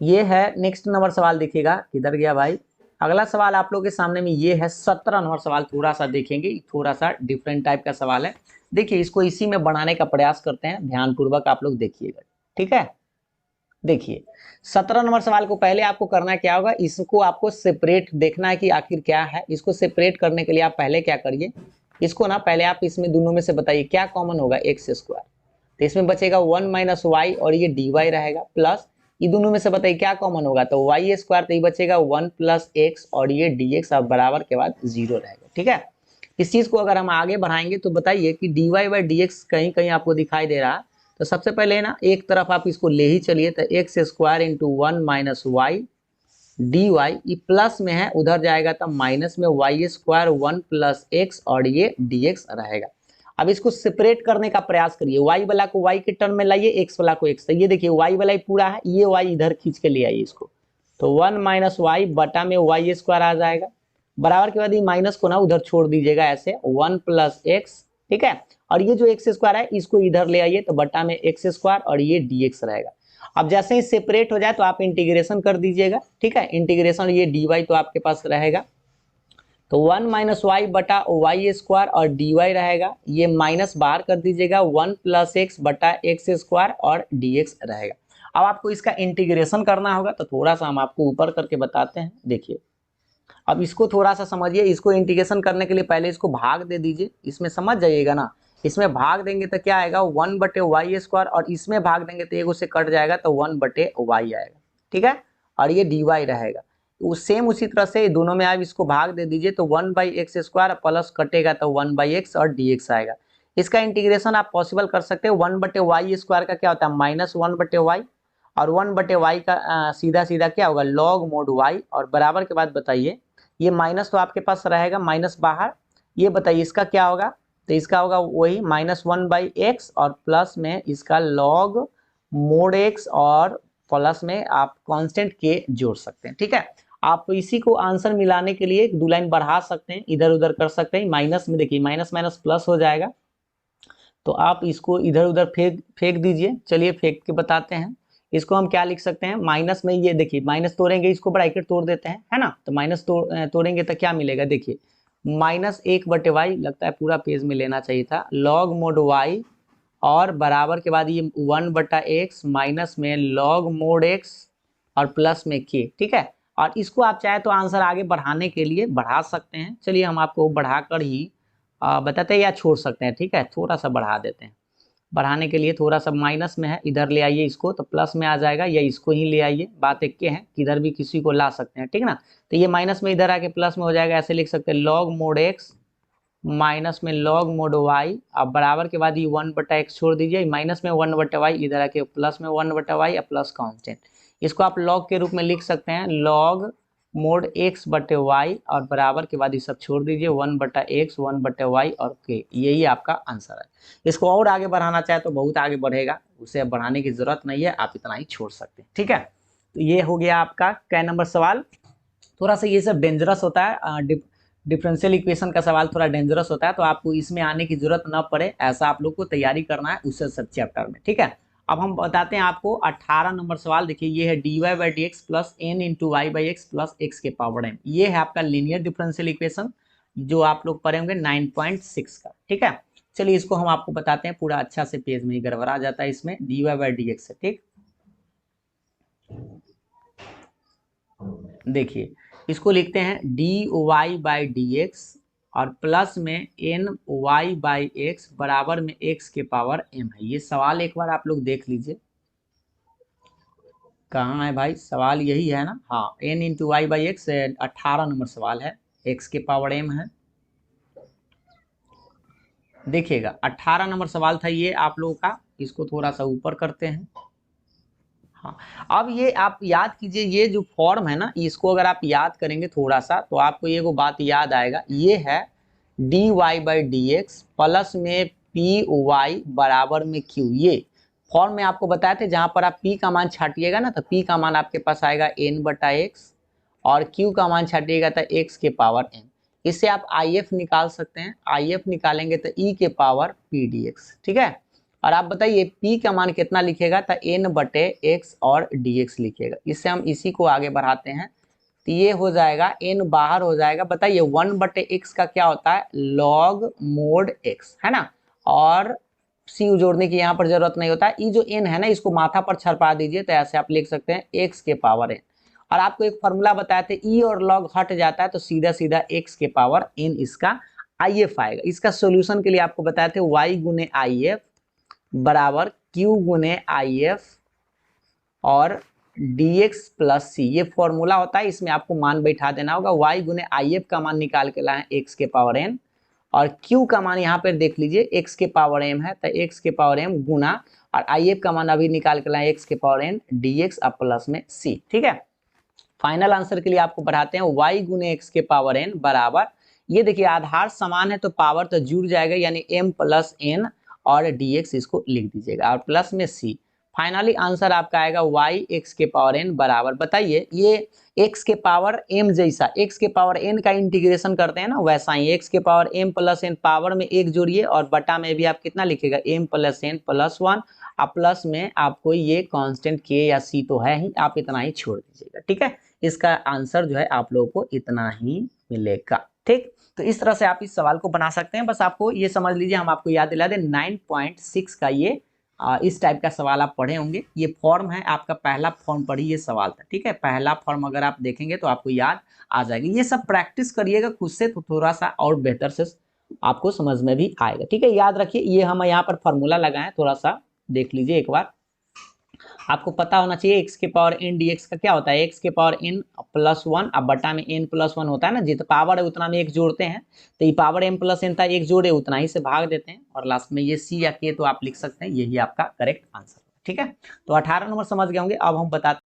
ये है नेक्स्ट नंबर सवाल, देखिएगा किधर गया भाई। अगला सवाल आप लोग के सामने में ये है 17 नंबर सवाल। थोड़ा सा देखेंगे, थोड़ा सा डिफरेंट टाइप का सवाल है। देखिए, इसको इसी में बनाने का प्रयास करते हैं, ध्यानपूर्वक आप लोग देखिएगा। ठीक है, देखिए 17 नंबर सवाल को पहले आपको करना क्या होगा, इसको आपको सेपरेट देखना है कि आखिर क्या है। इसको सेपरेट करने के लिए आप पहले क्या करिए, इसको ना पहले आप इसमें दोनों में से बताइए क्या कॉमन होगा, एक्स स्क्वायर। तो इसमें बचेगा 1 - y और ये dy रहेगा, प्लस ये दोनों में से बताइए क्या कॉमन होगा, तो y स्क्वायर, तो ये बचेगा 1 + x और ये dx अब बराबर के बाद 0 रहेगा। ठीक है, इस चीज को अगर हम आगे बढ़ाएंगे तो बताइए कि dy/dx कहीं कहीं आपको दिखाई दे रहा है, तो सबसे पहले ना एक तरफ आप इसको ले ही चलिए, तो x square into 1 - y dy, ये प्लस में है उधर जाएगा तो माइनस में y स्क्वायर 1 + x और ये dx रहेगा। अब इसको सेपरेट करने का प्रयास करिए, y वाला को y के टर्म में लाइए, x वाला को x। तो ये देखिए y वाला ही पूरा है, ये y इधर खींच के ले आइए इसको, तो 1 - y बटा में y स्क्वायर आ जाएगा, बराबर के बाद ये माइनस को ना उधर छोड़ दीजिएगा ऐसे 1 + x। ठीक है, और ये जो एक्स स्क्वायर है इसको इधर ले आइए, तो बटा में एक्स स्क्वायर और ये dx रहेगा। अब जैसे ही सेपरेट हो जाए तो आप इंटीग्रेशन कर दीजिएगा। ठीक है, इंटीग्रेशन, ये dy तो आपके पास रहेगा, तो 1 - y बटा y स्क्वायर और dy रहेगा, ये माइनस बाहर कर दीजिएगा, 1 + x बटा x स्क्वायर और dx रहेगा। अब आपको इसका इंटीग्रेशन करना होगा, तो थोड़ा सा हम आपको ऊपर करके बताते हैं। देखिए, अब इसको थोड़ा सा समझिए, इसको इंटीग्रेशन करने के लिए पहले इसको भाग दे दीजिए, इसमें समझ जाइएगा ना। इसमें भाग देंगे तो क्या आएगा, 1/y स्क्वायर, और इसमें भाग देंगे तो एक से कट जाएगा तो 1/y आएगा। ठीक है, और ये dy रहेगा। सेम उसी तरह से दोनों में आप इसको भाग दे दीजिए, तो 1/x स्क्वायर प्लस कटेगा तो 1/x और dx आएगा। इसका इंटीग्रेशन आप पॉसिबल कर सकते हैं। 1/y स्क्वायर का क्या होता है, -1/y, और 1/y का सीधा सीधा क्या होगा, log mod y, और बराबर के बाद बताइए ये माइनस तो आपके पास रहेगा, माइनस बाहर, ये बताइए इसका क्या होगा, तो इसका होगा वही -1/x और प्लस में इसका log mod x और प्लस में आप कांस्टेंट के जोड़ सकते हैं। ठीक है, आप इसी को आंसर मिलाने के लिए 2 लाइन बढ़ा सकते हैं, इधर उधर कर सकते हैं। माइनस में देखिए माइनस माइनस प्लस हो जाएगा, तो आप इसको इधर उधर फेंक दीजिए। चलिए फेंक के बताते हैं, इसको हम क्या लिख सकते हैं, माइनस में ये देखिए माइनस तोड़ेंगे, इसको ब्रैकेट तोड़ देते हैं, है ना, तो माइनस तोड़ेंगे तो क्या मिलेगा, देखिए -1/y, लगता है पूरा पेज में लेना चाहिए था, log mod y और बराबर के बाद ये 1/x माइनस में log mod x और प्लस में k। ठीक है, और इसको आप चाहे तो आंसर आगे बढ़ाने के लिए बढ़ा सकते हैं। चलिए हम आपको बढ़ाकर ही बताते हैं या छोड़ सकते हैं। ठीक है, थोड़ा सा बढ़ा देते हैं, बढ़ाने के लिए थोड़ा सा माइनस में है, इधर ले आइए इसको तो प्लस में आ जाएगा, या इसको ही ले आइए, बात एक के है, किधर भी किसी को ला सकते हैं। ठीक ना, तो ये माइनस में इधर आके प्लस में हो जाएगा, ऐसे लिख सकते हैं log mod x माइनस में log mod y, अब बराबर के बाद ये 1/x छोड़ दीजिए, माइनस में 1/y, इधर आके प्लस में 1/y और प्लस कांस्टेंट, इसको आप log के रूप में लिख सकते हैं, log mod x/y और बराबर के बाद ये सब छोड़ दीजिए, 1/x 1/y और k, यही आपका आंसर है। इसको और आगे बढ़ाना चाहे तो बहुत आगे बढ़ेगा, उसे अब बढ़ाने की जरूरत नहीं है, आप इतना ही छोड़ सकते हैं। ठीक है, तो ये हो गया आपका क नंबर सवाल। थोड़ा सा ये सब डेंजरस होता है, डिफरेंशियल इक्वेशन का सवाल थोड़ा डेंजरस होता है, तो आपको इसमें आने की जरूरत ना पड़े, ऐसा आप लोग को तैयारी करना है उससे सब चैप्टर में। ठीक है, अब हम बताते हैं आपको 18 नंबर सवाल। देखिए ये है dy/dx plus n × y/x plus x के पावर m, ये है आपका लीनियर डिफरेंशियल इक्वेशन जो आप लोग पढ़े होंगे 9.6 का। ठीक है, चलिए इसको हम आपको बताते हैं, पूरा अच्छा से पेज में ही गड़बड़ा जाता है इसमें dy/dx से। ठीक, देखिए इसको लिखते हैं dy/dx और प्लस में ny/x बराबर में x के पावर m है। ये सवाल एक बार आप लोग देख लीजिए, कहाँ है भाई, सवाल यही है ना, हाँ, n × y/x 18 नंबर सवाल है, x के पावर m है। देखिएगा 18 नंबर सवाल था ये आप लोगों का, इसको थोड़ा सा ऊपर करते हैं। हाँ, अब ये आप याद कीजिए, ये जो फॉर्म है ना, इसको अगर आप याद करेंगे थोड़ा सा तो आपको ये वो बात याद आएगा। ये है dy by D x plus में पी वाई बराबर में क्यू। ये फॉर्म में आपको बताए थे, जहां पर आप p का मान छाटिएगा ना तो p का मान आपके पास आएगा n बटा एक्स, और q का मान छाटिएगा तो x के पावर n। इससे आप if निकाल सकते हैं, if निकालेंगे तो e के पावर p dx। ठीक है, और आप बताइए p का मान कितना लिखेगा तो n बटे x और dx लिखिएगा। इससे हम इसी को आगे बढ़ाते हैं तो ये हो जाएगा, n बाहर हो जाएगा। बताइए 1 बटे x का क्या होता है, log मोड x, है ना। और c जोड़ने की यहाँ पर जरूरत नहीं होता है। ये जो n है ना, इसको माथा पर छरपा दीजिए तो ऐसे आप लिख सकते हैं x के पावर n। और आपको एक फॉर्मूला बताए थे, e और log हट जाता है तो सीधा सीधा x के पावर n इसका if आएगा। इसका सोल्यूशन के लिए आपको बताए थे y गुने if बराबर q गुने if और dx प्लस c, ये फॉर्मूला होता है। इसमें आपको मान बैठा देना होगा। y गुने if का मान निकाल के लाए x के पावर n, और q का मान यहाँ पर देख लीजिए x के पावर m है तो x के पावर m गुना, और if का मान अभी निकाल के लाए x के पावर n dx अब प्लस में c। ठीक है, फाइनल आंसर के लिए आपको बढ़ाते हैं y गुने x के पावर n बराबर, ये देखिए आधार समान है तो पावर तो जुड़ जाएगा, यानी m प्लस n और dx इसको लिख दीजिएगा और प्लस में c। फाइनली आंसर आपका आएगा y x के पावर n बराबर, बताइए ये x के पावर m जैसा x के पावर n का इंटीग्रेशन करते हैं ना, वैसा ही x के power m plus n power में एक जोड़िए और बटा में भी आप कितना लिखेगा m प्लस n प्लस 1, और प्लस में आपको ये कांस्टेंट k या c तो है ही, आप इतना ही छोड़ दीजिएगा। ठीक है, इसका आंसर जो है आप लोगों को इतना ही मिलेगा। ठीक, तो इस तरह से आप इस सवाल को बना सकते हैं। बस आपको ये समझ लीजिए, हम आपको याद दिला दें 9.6 का ये इस टाइप का सवाल आप पढ़े होंगे। ये फॉर्म है आपका, पहला फॉर्म पढ़ी ये सवाल था। ठीक है, पहला फॉर्म अगर आप देखेंगे तो आपको याद आ जाएगी। ये सब प्रैक्टिस करिएगा खुद से तो थोड़ा सा और बेहतर से आपको समझ में भी आएगा। ठीक है, याद रखिए ये हम यहाँ पर फॉर्मूला लगाए, थोड़ा सा देख लीजिए एक बार। आपको पता होना चाहिए x के पावर n dx का क्या होता है, x के पावर n प्लस 1 अब बटा में n प्लस 1 होता है ना, जितना पावर है उतना में एक जोड़ते हैं तो ये पावर m प्लस n था, एक जोड़े उतना ही से भाग देते हैं और लास्ट में ये c या k तो आप लिख सकते हैं, यही आपका करेक्ट आंसर। ठीक है, तो 18 नंबर समझ गए होंगे। अब हम बताते